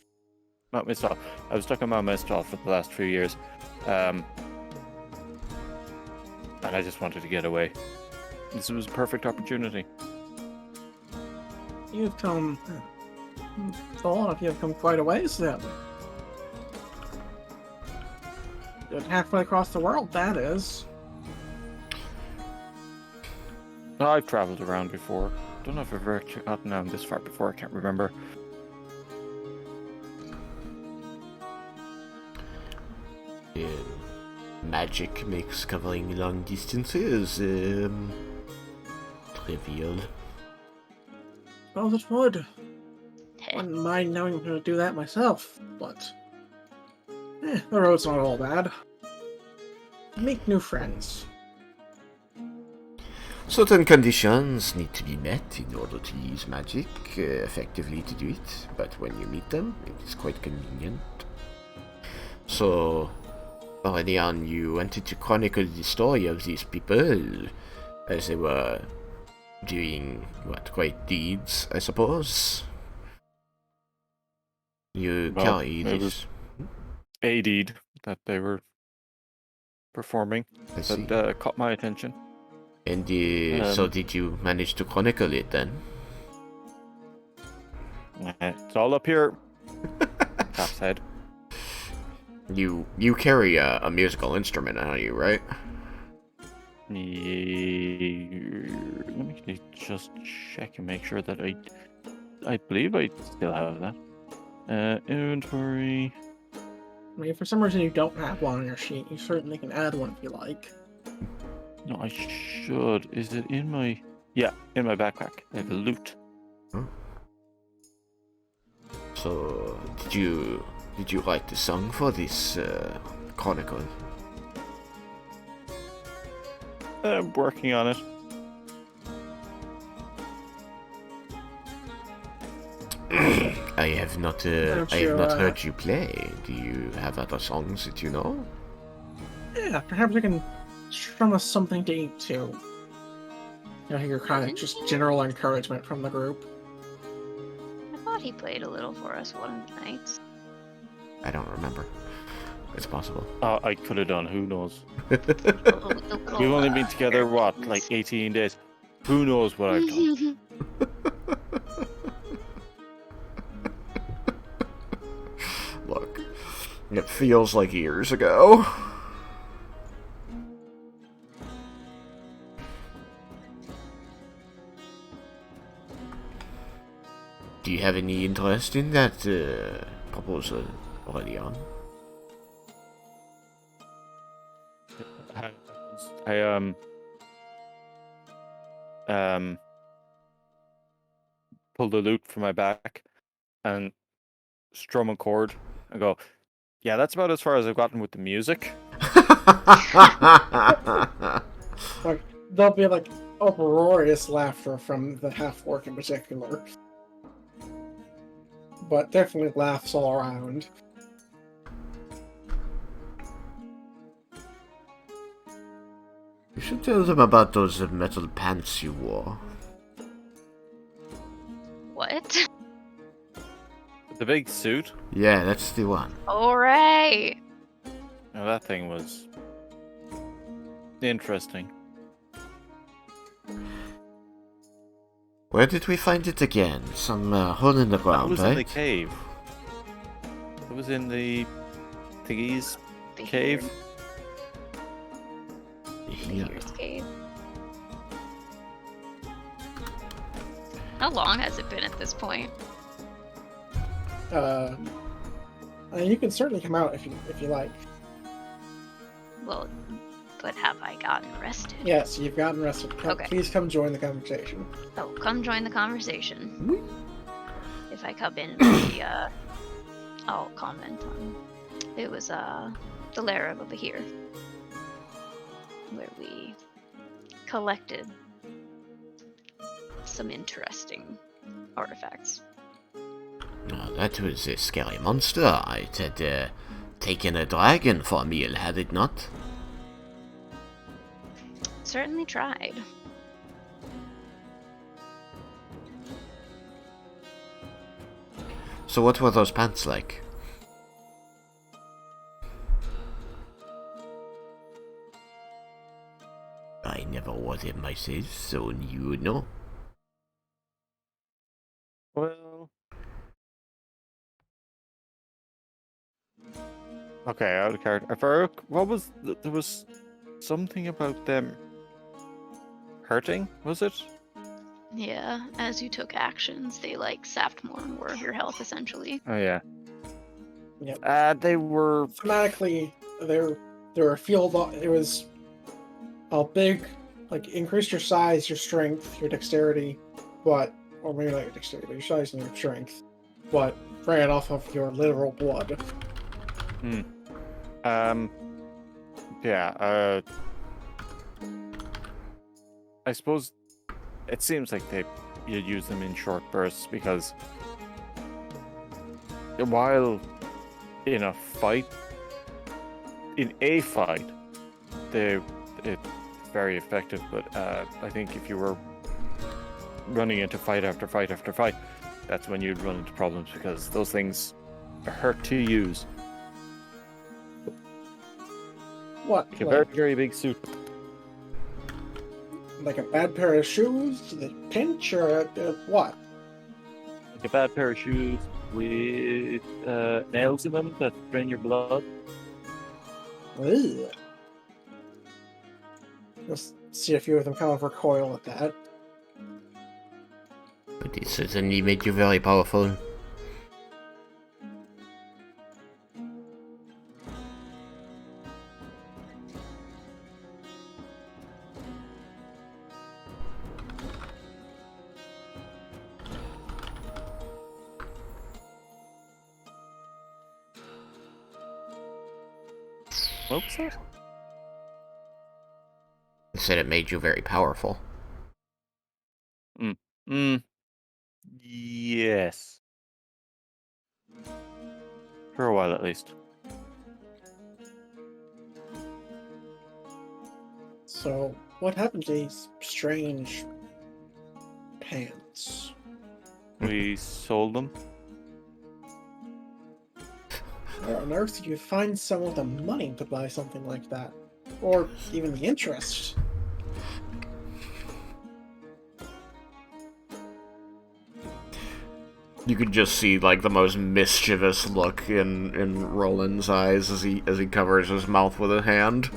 Mount Mistal. I was stuck on Mount Mistal for the last few years. And I just wanted to get away. This was a perfect opportunity. You've come... So long, you have come quite a ways then. You're halfway across the world, that is. I've traveled around before. Don't know if I've ever gotten down this far before, I can't remember. Magic makes covering long distances trivial. Well, it would. Wouldn't mind knowing how to do that myself, but... the road's not all bad. Make new friends. Certain conditions need to be met in order to use magic effectively to do it, but when you meet them, it is quite convenient. So, Aurelian, you wanted to chronicle the story of these people as they were doing, what, great deeds, I suppose? You carry this... A deed that they were performing that caught my attention. And so did you manage to chronicle it then? It's all up here. Top's head. You carry a musical instrument on you, right? Let me just check and make sure that I believe I still have that. Inventory. I mean, if for some reason you don't have one on your sheet, you certainly can add one if you like. No, I should. Is it in my... Yeah, in my backpack. I have a loot. Huh? So, did you write the song for this chronicle? I'm working on it. I have not heard you play. Do you have other songs that you know? Yeah, perhaps you can strum us something to eat too. You know, your kind of just general encouragement from the group. I thought he played a little for us one of the nights. I don't remember. It's possible. I could have done. Who knows? We've only been together, what, like 18 days? Who knows what I've done? Look, it feels like years ago. Do you have any interest in that proposal, Aurelian? I pulled the loot from my back and strum a chord and go, yeah, that's about as far as I've gotten with the music. Like, there'll be like uproarious laughter from the half-orc in particular. But definitely laughs all around. You should tell them about those metal pants you wore. What? The big suit. Yeah, that's the one. Alright. Now that thing was interesting. Where did we find it again? Some hole in the That ground, was right? in the cave. It was in the thingy's cave. The Here. Here's cave. How long has it been at this point? You can certainly come out if you like. Well, but have I gotten arrested? Yes, you've gotten arrested. Okay. Please come join the conversation. Oh, come join the conversation. If I come in, maybe, I'll comment on. It was the lair over here, where we collected some interesting artifacts. Oh, that was a scary monster. It had taken a dragon for a meal, had it not? Certainly tried. So what were those pants like? I never wore them myself, so you know. Well, okay, out of character. Farouk, what was there was something about them hurting? Was it? Yeah, as you took actions, they like sapped more and more of your health, essentially. Oh yeah. Yep. They were. Thematically, there were field. It was a big, like, increased your size, your strength, your dexterity, or maybe not your dexterity, but your size and your strength, but ran off of your literal blood. Yeah. I suppose it seems like you use them in short bursts because while in a fight, it's very effective. But I think if you were running into fight after fight after fight, that's when you'd run into problems because those things hurt to use. What? Like a very, very big suit. Like a bad pair of shoes that pinch, or what? Like a bad pair of shoes with nails in them that drain your blood. Ugh. Let's see a few of them kind of recoil at that. But it certainly made you very powerful. What was that? It said it made you very powerful. Yes. For a while, at least. So, what happened to these strange pants? We sold them. Where on earth did you find some of the money to buy something like that? Or even the interest? You could just see like the most mischievous look in Roland's eyes as he covers his mouth with a hand.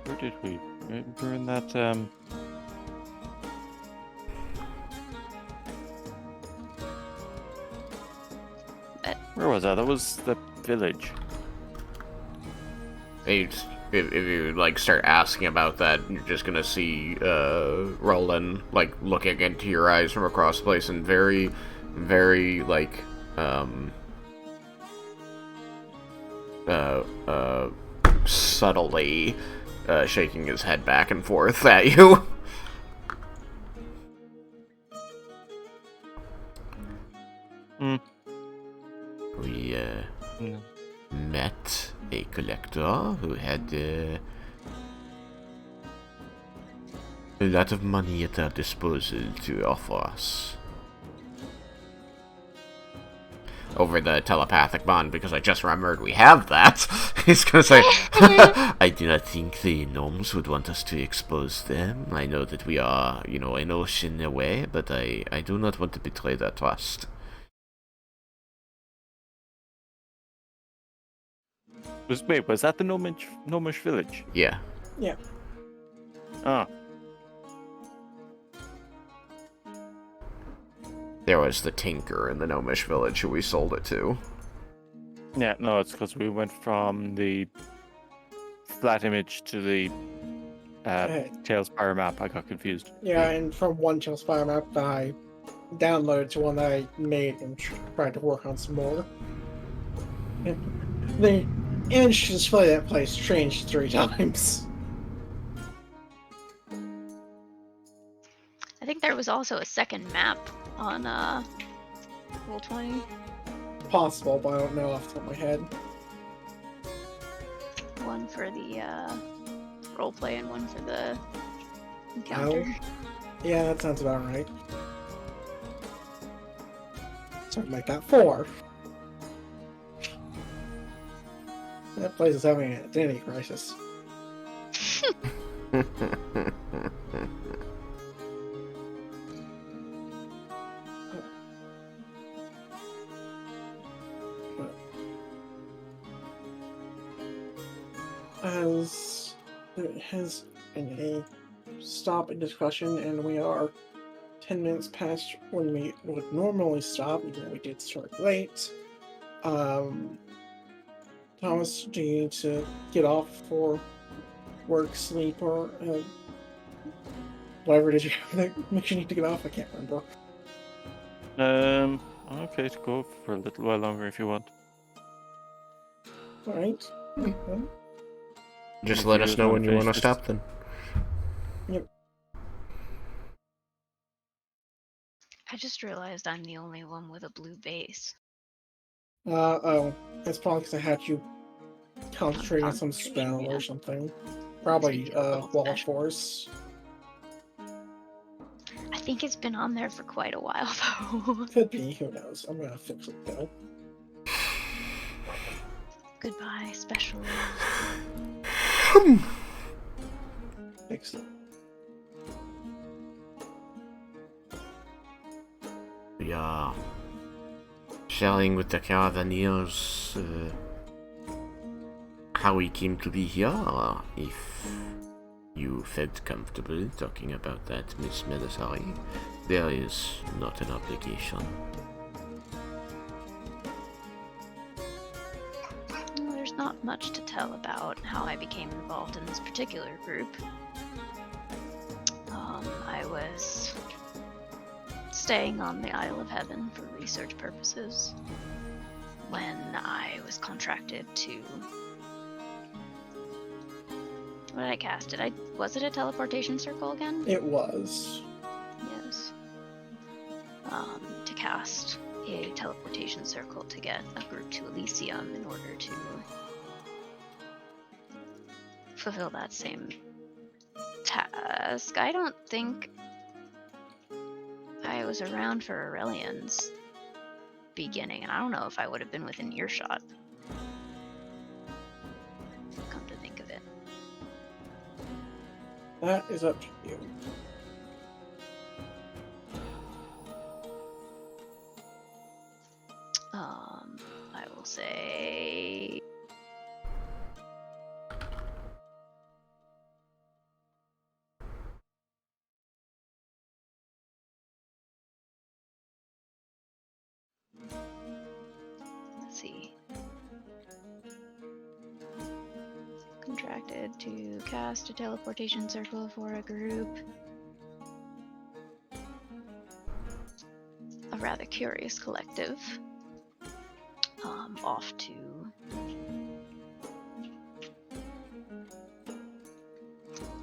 Where did we? We're in that. Where was that? That was the village. If you like start asking about that, you're just gonna see Roland like looking into your eyes from across the place and very, very like subtly shaking his head back and forth at you. Mm. We Mm. met a collector who had a lot of money at our disposal to offer us. Over the telepathic bond, because I just remembered we have that. He's gonna say, I do not think the gnomes would want us to expose them. I know that we are, you know, an ocean away, but I do not want to betray their trust. Was that the gnomish village? Yeah. Yeah. Ah, There was the tinker in the gnomish village who we sold it to. yeah, no, it's because we went from the flat image to the Tails Pyre map. I got confused. Yeah, and from one Tailspire map that I downloaded to one that I made and tried to work on some more. The image to display that place changed 3 times. I think there was also a second map on Roll20. Possible, but I don't know off the top of my head. One for the roleplay and one for the encounter. Yeah, that sounds about right. So I'd make that 4. That place is having an identity crisis. As there has been a stop in discussion, and we are 10 minutes past when we would normally stop, even though we did start late. Thomas, do you need to get off for work, sleep, or whatever it is you have that makes you need to get off? I can't remember. I'm okay to go for a little while longer if you want. Alright. Just If let you us just know wanna when you want to finish this- stop then. I just realized I'm the only one with a blue base. Oh. That's probably because I had you concentrating on some Concentration, spell yeah. or something. Probably, Take a little Wall special. Force. I think it's been on there for quite a while though. Could be, who knows. I'm gonna fix it though. Goodbye, special. Fix it. We are sharing with the Caravaneers how we came to be here. If you felt comfortable talking about that, Miss Melisari, there is not an obligation. Well, there's not much to tell about how I became involved in this particular group. I was staying on the Isle of Heaven for research purposes when I was contracted to... What did I cast? Was it a teleportation circle again? It was. Yes. To cast a teleportation circle to get a group to Elysium in order to fulfill that same task. I don't think I was around for Aurelian's beginning, and I don't know if I would have been within earshot. Come to think of it. That is up to you. I will say... Let's see. contracted to cast a teleportation circle for a group. A rather curious collective. Off to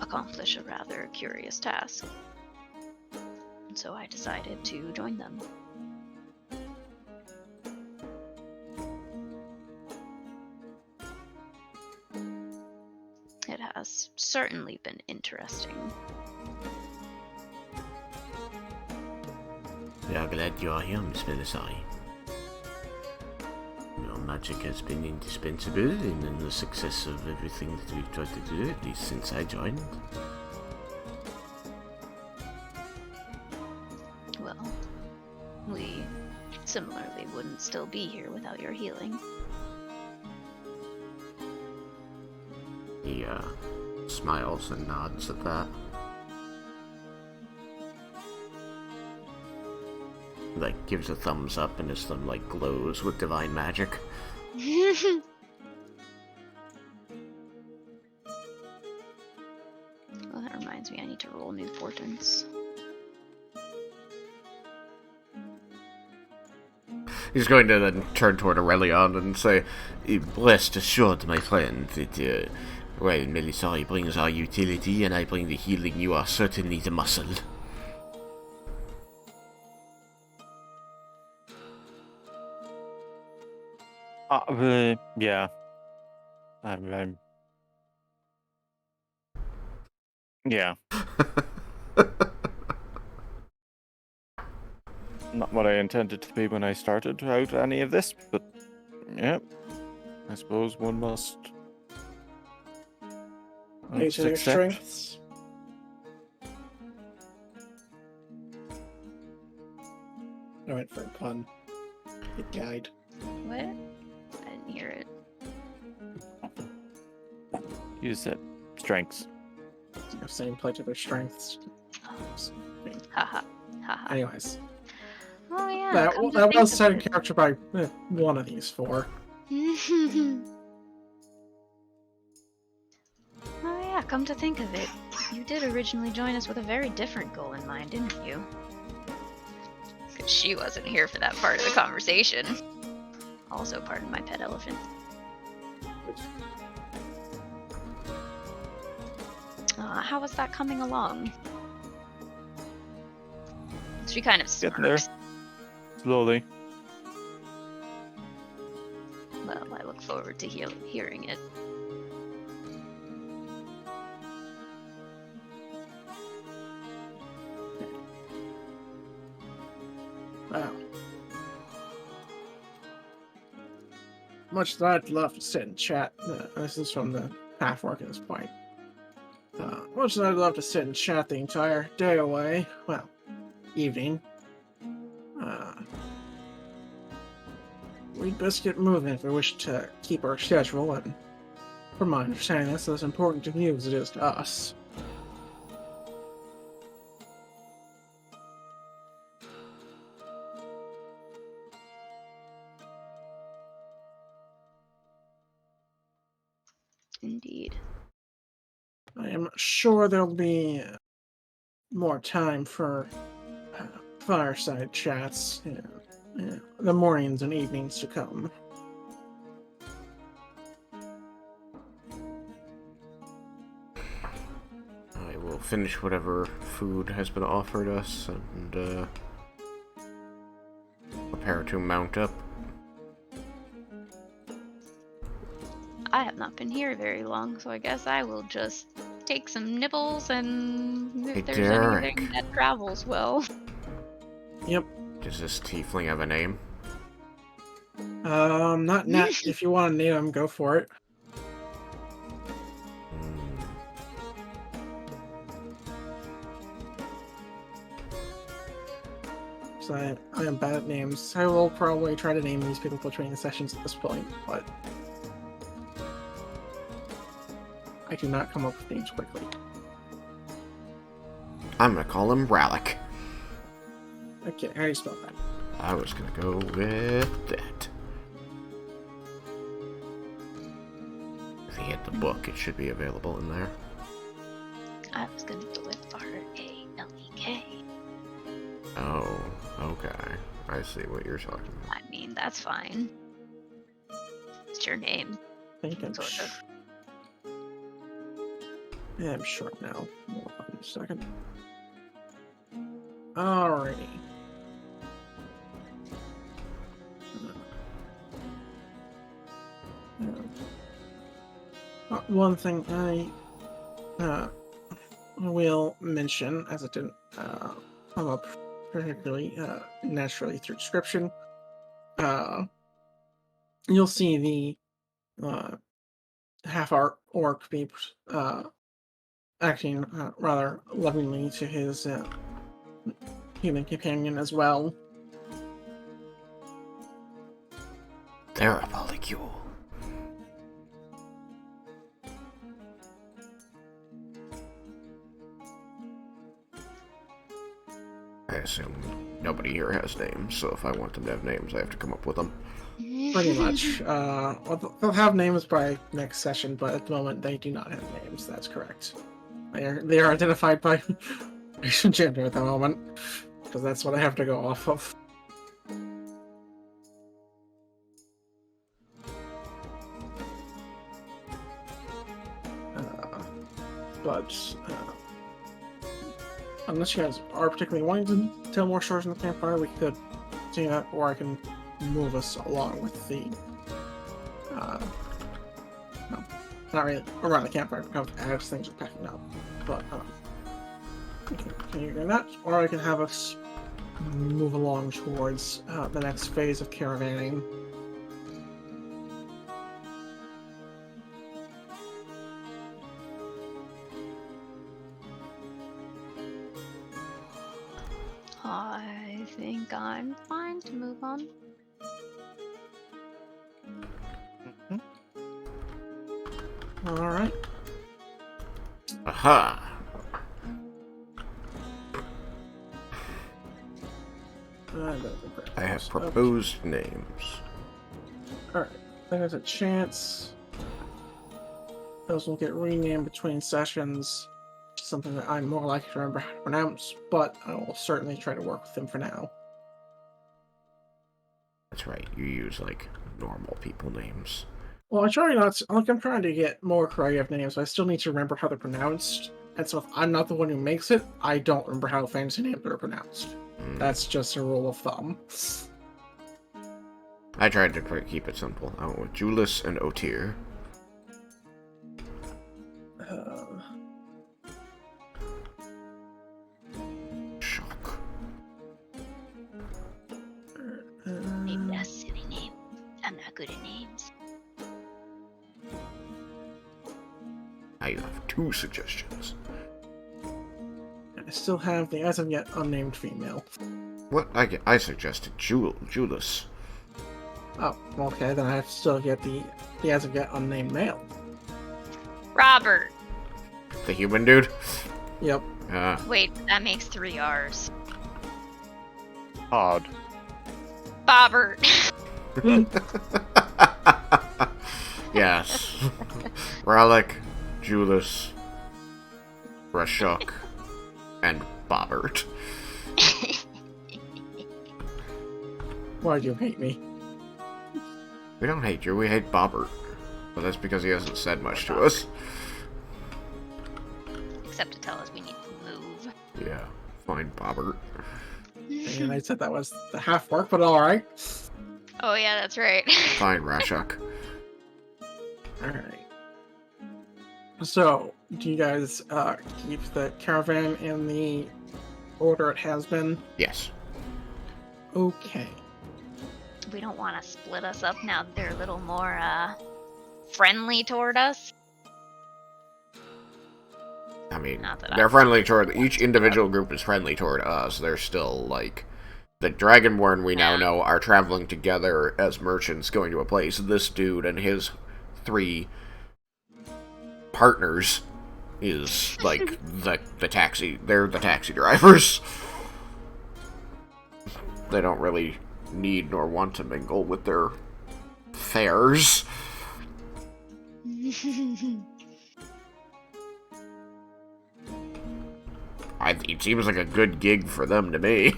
accomplish a rather curious task. And so I decided to join them. It has certainly been interesting. We are glad you are here, Miss Belisari. Your magic has been indispensable in the success of everything that we've tried to do, at least since I joined. Well, we similarly wouldn't still be here without your healing. He smiles and nods at that. Like, gives a thumbs up and his thumb, like, glows with divine magic. Well, that reminds me, I need to roll new portents. He's going to then turn toward Aurelion and say, Rest assured, my friend, that, well, Belisari brings our utility and I bring the healing. You are certainly the muscle. Yeah. I'm yeah. Not what I intended to be when I started out any of this, but yeah. I suppose one must Age of your accept. strengths. I went for a pun. It died. What? I didn't hear it. You said strengths. Same play to their strengths. Haha. Haha. Anyways, Oh yeah. that come to was think set in of it. character by one of these four. Oh yeah, come to think of it, you did originally join us with a very different goal in mind, didn't you? Because she wasn't here for that part of the conversation. Also, pardon my pet elephant. How was that coming along? She kind of Getting there. smirks. Slowly. Well, I look forward to hearing it. Wow. Much as I'd love to sit and chat, this is from the half-orc at this point. Much as I'd love to sit and chat the entire day away, well, evening, we'd best get moving if we wish to keep our schedule, and from my understanding, that's as important to you as it is to us. Indeed. I am sure there'll be more time for fireside chats in the mornings and evenings to come. I will finish whatever food has been offered us and prepare to mount up. I have not been here very long, so I guess I will just take some nibbles and if Hey, there's Derek. anything that travels well. Yep. Does this tiefling have a name? Not net. If you want to name him, go for it. So I am bad at names. I will probably try to name these people between the sessions at this point, but I do not come up with names quickly. I'm gonna call him Rallick. Okay, how do you spell that? I was gonna go with that. get the book. It should be available in there. I was gonna go with R-A-L-E-K. Oh, okay. I see what you're talking about. I mean, that's fine. It's your name, I think I'm, sort of. yeah, I'm short now. Hold on a second. Alrighty. One thing I will mention, as it didn't come up particularly naturally through description, you'll see the half orc be acting rather lovingly to his human companion as well. They're a polycule. I assume nobody here has names, so if I want them to have names, I have to come up with them. Pretty much. Well, they'll have names by next session, but at the moment they do not have names. That's correct. They are identified by race and gender at the moment, because that's what I have to go off of. But unless you guys are particularly wanting to tell more stories in the campfire, we could do that, or I can move us along with the no, not really around the campfire because as things are packing up. But we can continue doing that, or I can have us move along towards the next phase of caravanning. I think I'm fine to move on. All right. Aha! I have proposed names. Alright, there's a chance those will get renamed between sessions. Something that I'm more likely to remember how to pronounce, but I will certainly try to work with them for now. That's right, you use, like, normal people names. Well, I try not to, like, I'm trying to get more creative names, but I still need to remember how they're pronounced. And so if I'm not the one who makes it, I don't remember how fantasy names are pronounced. That's just a rule of thumb. I tried to keep it simple. I went with Julius and Otir. Shock. Maybe that's a silly name. I'm not good at names. Now you have 2 suggestions. I still have the as of yet unnamed female. What? I suggested Julius. Oh, okay, then I have to still get the as of yet unnamed male. Robert. The human dude? Yep. Wait, that makes 3 R's. Odd. Bobbert. Yes. Relic, Julius, Rashuk, and Bobbert. Why do you hate me? We don't hate you, we hate Bobbert. But that's because he hasn't said much to us. Except to tell us we need to move. Yeah, fine, Bobbert. And I said that was the half work, but alright. Oh yeah, that's right. Fine, Rashuk. Alright. So, do you guys keep the caravan in the order it has been? Yes. Okay. We don't want to split us up now that they're a little more friendly toward us. I mean, Not that they're I- friendly toward... Each individual group is friendly toward us. They're still, like... The Dragonborn we now Yeah. know are traveling together as merchants going to a place. This dude and his 3 partners is, like, the taxi... They're the taxi drivers. They don't really need nor want to mingle with their fares. It seems like a good gig for them to me.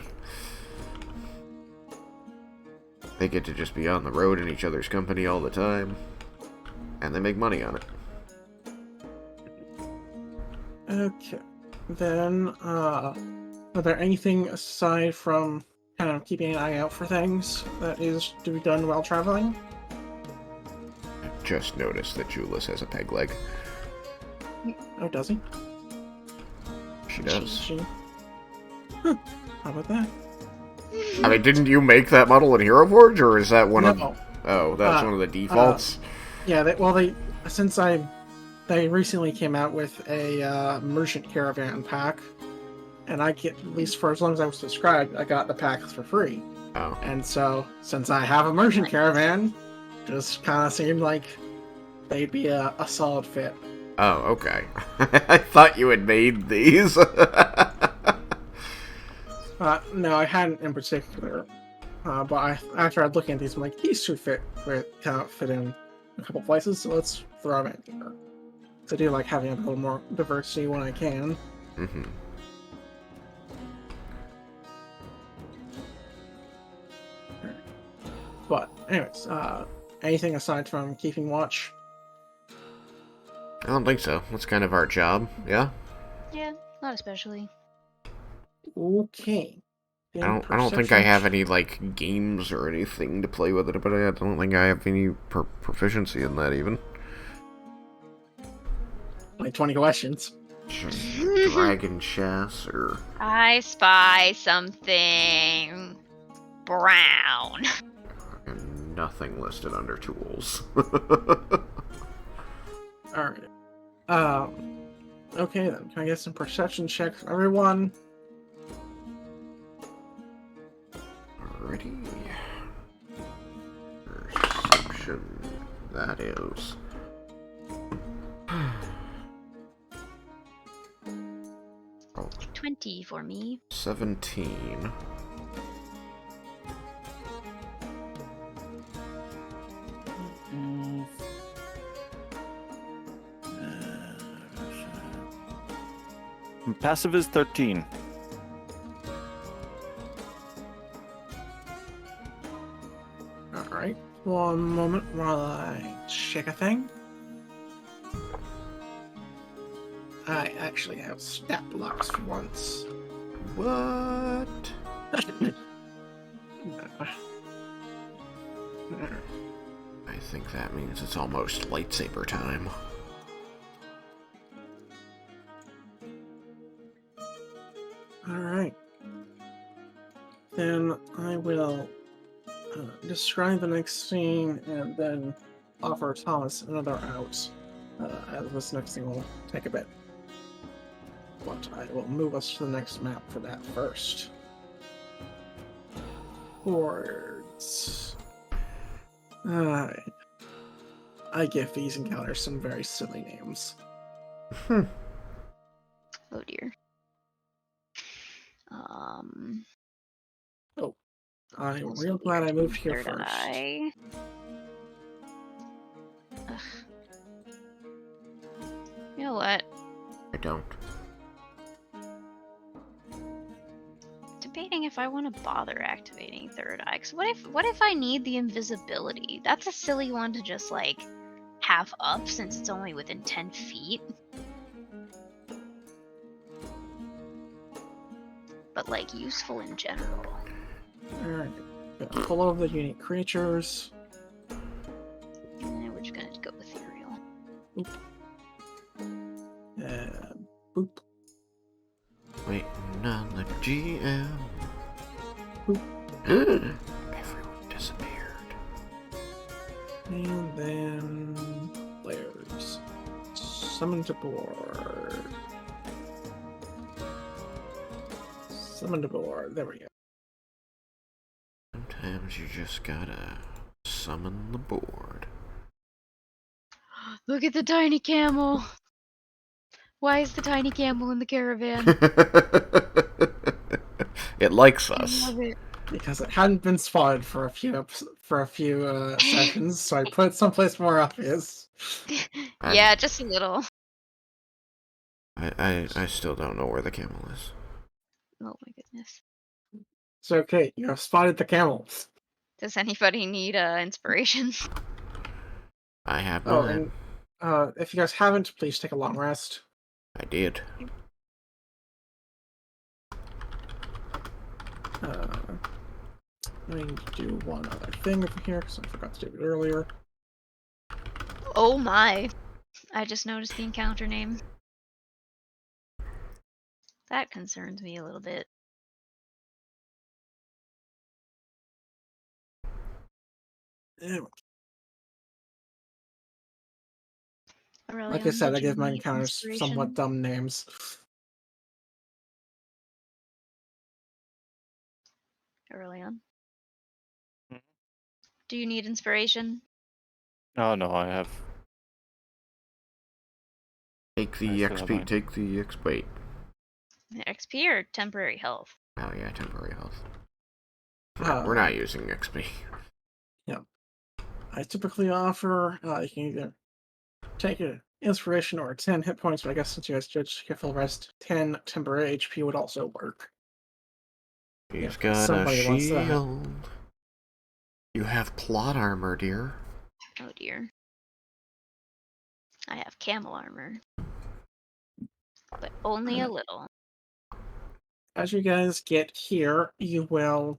They get to just be on the road in each other's company all the time. And they make money on it. Okay. Then, are there anything aside from kind of keeping an eye out for things that is to be done while traveling? I just noticed that Julius has a peg leg. Oh, does he? She does. She... Huh. How about that? I mean, didn't you make that model in Hero Forge, or is that one of... No. Oh, that's one of the defaults? Yeah, they recently came out with a merchant caravan pack, and I get, at least for as long as I was subscribed, I got the packs for free. Oh. And so, since I have a merchant caravan, just kind of seemed like they'd be a solid fit. Oh, okay. I thought you had made these. No, I hadn't in particular. But after I looking at these, I'm like, these two fit in a couple places, so let's throw them in here. So I do like having a little more diversity when I can. Mm-hmm. But anyways, anything aside from keeping watch? I don't think so. That's kind of our job, yeah? Yeah, not especially. Okay. I don't think I have any, like, games or anything to play with it, but I don't think I have any proficiency in that, even. Like 20 questions. Dragon chess, or... I spy something brown. And nothing listed under tools. Alright. Okay then. Can I get some perception checks from everyone? Alrighty. Perception. That is. Oh, 20 for me. 17. Passive is 13. Alright. One moment while I check a thing. I actually have stat blocks for once. What? I think that means it's almost lightsaber time. Alright. Then I will describe the next scene and then offer Thomas another out, as this next thing will take a bit. But I will move us to the next map for that first. Hordes. Alright. I give these encounters some very silly names. Oh dear. I'm real glad I moved here Third first. eye. Ugh. You know what? I don't. Debating if I want to bother activating third eye. 'Cause what if I need the invisibility? That's a silly one to just like have up since it's only within 10 feet. But like useful in general. Alright. Full of the unique creatures. And we're just gonna go ethereal. Boop. Waiting on the GM. Boop. Everyone disappeared. And then players. Summon to board. Summon to board. There we go. Sometimes you just gotta summon the board. Look at the tiny camel. Why is the tiny camel in the caravan? It likes I us. love it. because it hadn't been spotted for a few sessions, so I put it someplace more obvious. Yeah, just a little. I still don't know where the camel is. Oh my goodness. It's okay. You have spotted the camel. Does anybody need inspiration? I have Oh, none. and if you guys haven't, please take a long rest. I did. I need to do one other thing over here because I forgot to do it earlier. Oh my. I just noticed the encounter name. That concerns me a little bit. Anyway, like I Aurelion, said, I did you give my need encounters somewhat inspiration? dumb names. Aurelion, Mhm. do you need inspiration? Oh no, I have. Take I the still have XP. mine. Take the XP. XP or temporary health? Oh yeah, temporary health. We're Uh, not using XP. yeah. I typically offer you can either take an inspiration or 10 hit points, but I guess since you guys judge full rest, 10 temporary HP would also work. He's If got a somebody wants that. shield. You have plot armor, dear. Oh dear. I have camel armor. But only a little. As you guys get here, you will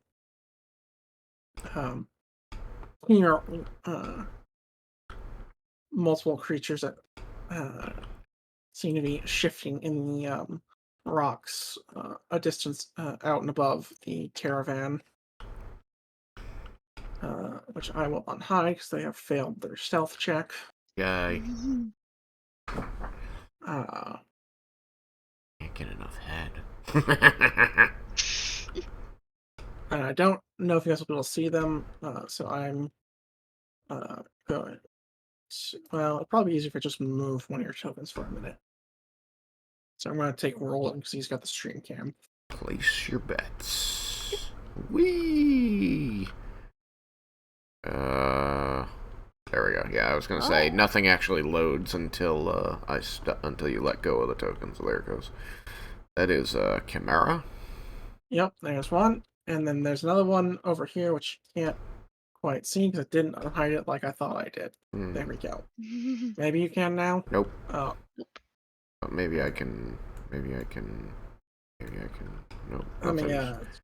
hear multiple creatures that seem to be shifting in the rocks a distance out and above the caravan, which I will unhide because they have failed their stealth check. Yay. Uh, Can't get enough head. and I don't know if you guys will be able to see them, so I'm going to, well, it'd probably be easier if I just move one of your tokens for a minute. So I'm going to take Roland because he's got the stream cam. Place your bets. Whee! There we go. Yeah, I was gonna say nothing actually loads until until you let go of the token. So there it goes. That is Chimera. Yep, there's one. And then there's another one over here, which you can't quite see because it didn't hide it like I thought I did. There we go. Maybe you can now? Nope. Oh. Maybe I can. Maybe I can. Maybe I can. Nope. Let me, Nothing's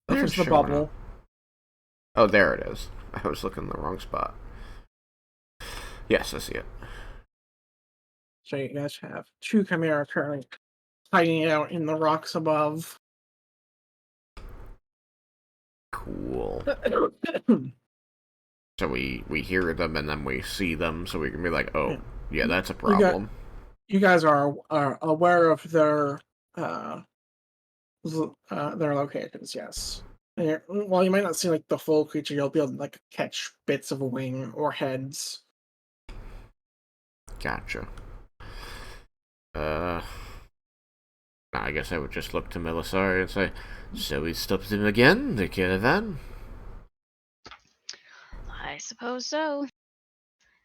there's the showing bubble. up. Oh, there it is. I was looking in the wrong spot. Yes, I see it. So you guys have two Chimera currently hiding out in the rocks above. Cool. So we hear them and then we see them, so we can be like, oh, yeah, that's a problem. You guys are aware of their locations, yes. Well, you might not see like the full creature. You'll be able to like catch bits of a wing or heads. Gotcha. I guess I would just look to Melisari and say, so we stopped him again, the caravan? I suppose so.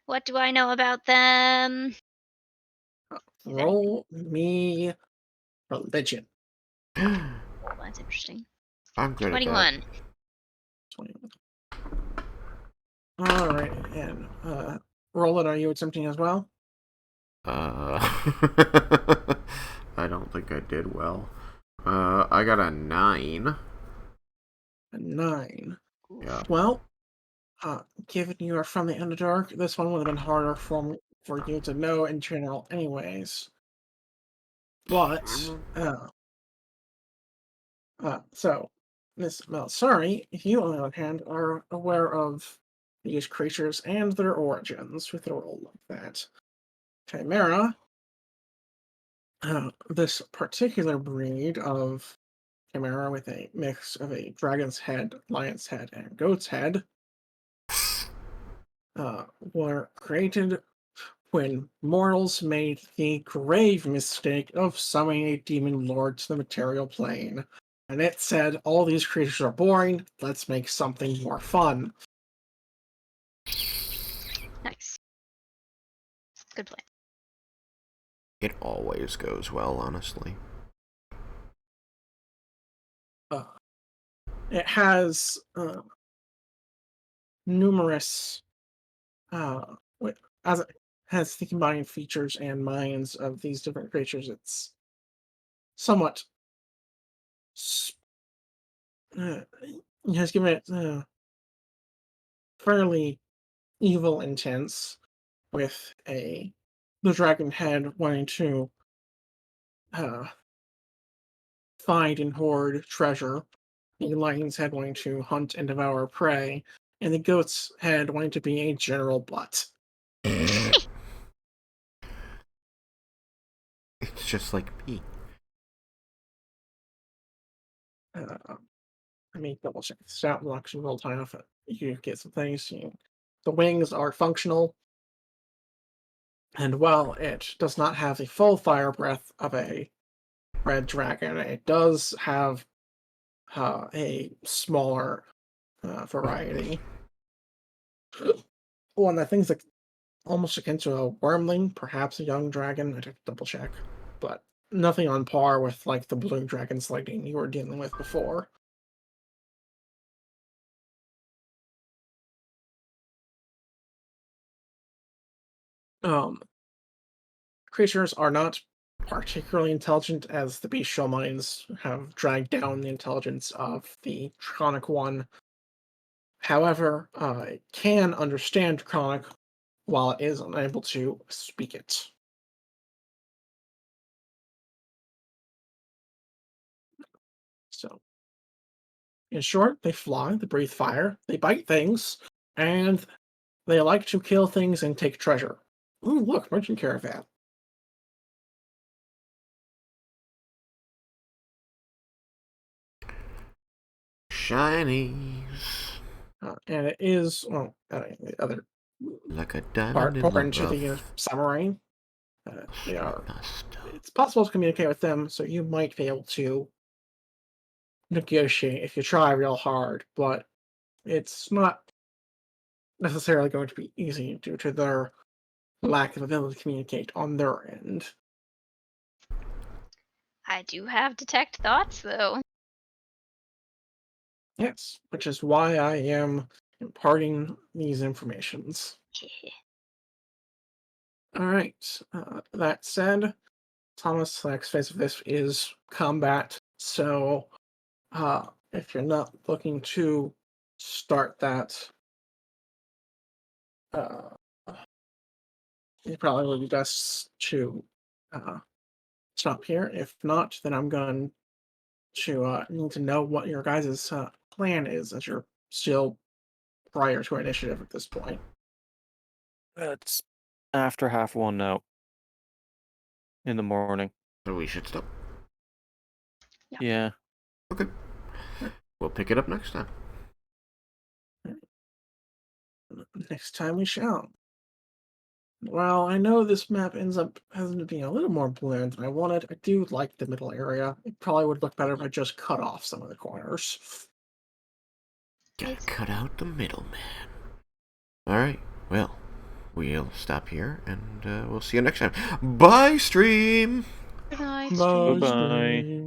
What do I know about them? Roll me religion. Oh, that's interesting. I'm good 21. at that. 21. All right, and Roland, are you attempting as well? I don't think I did well. I got a 9. A 9. Yeah. Well, given you are from the Underdark, this one would have been harder for you to know in general, anyways. But so Miss Melisari, you on the other hand are aware of these creatures and their origins with a role like that. Chimera, this particular breed of chimera with a mix of a dragon's head, lion's head, and goat's head, were created when mortals made the grave mistake of summoning a demon lord to the material plane And it said, all these creatures are boring, let's make something more fun. Nice. Good plan. It always goes well, honestly. It has numerous, as it has the combined features and minds of these different creatures, it's somewhat, it has given it fairly evil intents, with the dragon head wanting to uh, find and hoard treasure, the lion's head wanting to hunt and devour prey, and the goat's head wanting to be a general butt. It's just like me. Let me double check this out. We'll actually roll time off it. You get some things. The wings are functional, and while it does not have the full fire breath of a red dragon, it does have a smaller variety. One that thing's like almost akin to a wormling, perhaps a young dragon. I'd have to double check, but nothing on par with like the blue dragon sliding you were dealing with before. Creatures are not particularly intelligent, as the bestial minds have dragged down the intelligence of the Draconic one. However, it can understand Draconic while it is unable to speak it. So, in short, they fly, they breathe fire, they bite things, and they like to kill things and take treasure. Ooh, look, merchant caravan. Shinies. And it is, well, the other Like a diamond part in the important to the rough. submarine. They are. Must. It's possible to communicate with them, so you might be able to negotiate if you try real hard, but it's not necessarily going to be easy due to their lack of ability to communicate on their end. I do have detect thoughts, though. Yes, which is why I am imparting these informations. All right. That said, Thomas, the next phase of this is combat. So, if you're not looking to start that, uh, it probably would be best to stop here. If not, then I'm going to need to know what your guys' plan is, as you're still prior to initiative at this point. It's after 1:30 now. In the morning. So we should stop. Yeah. Okay. We'll pick it up next time. Next time we shall. Well, I know this map ends up being a little more bland than I wanted. I do like the middle area. It probably would look better if I just cut off some of the corners. Gotta cut out the middleman. Alright, well, we'll stop here, and we'll see you next time. Bye, stream! Good night, Bye, stream. Bye-bye. stream.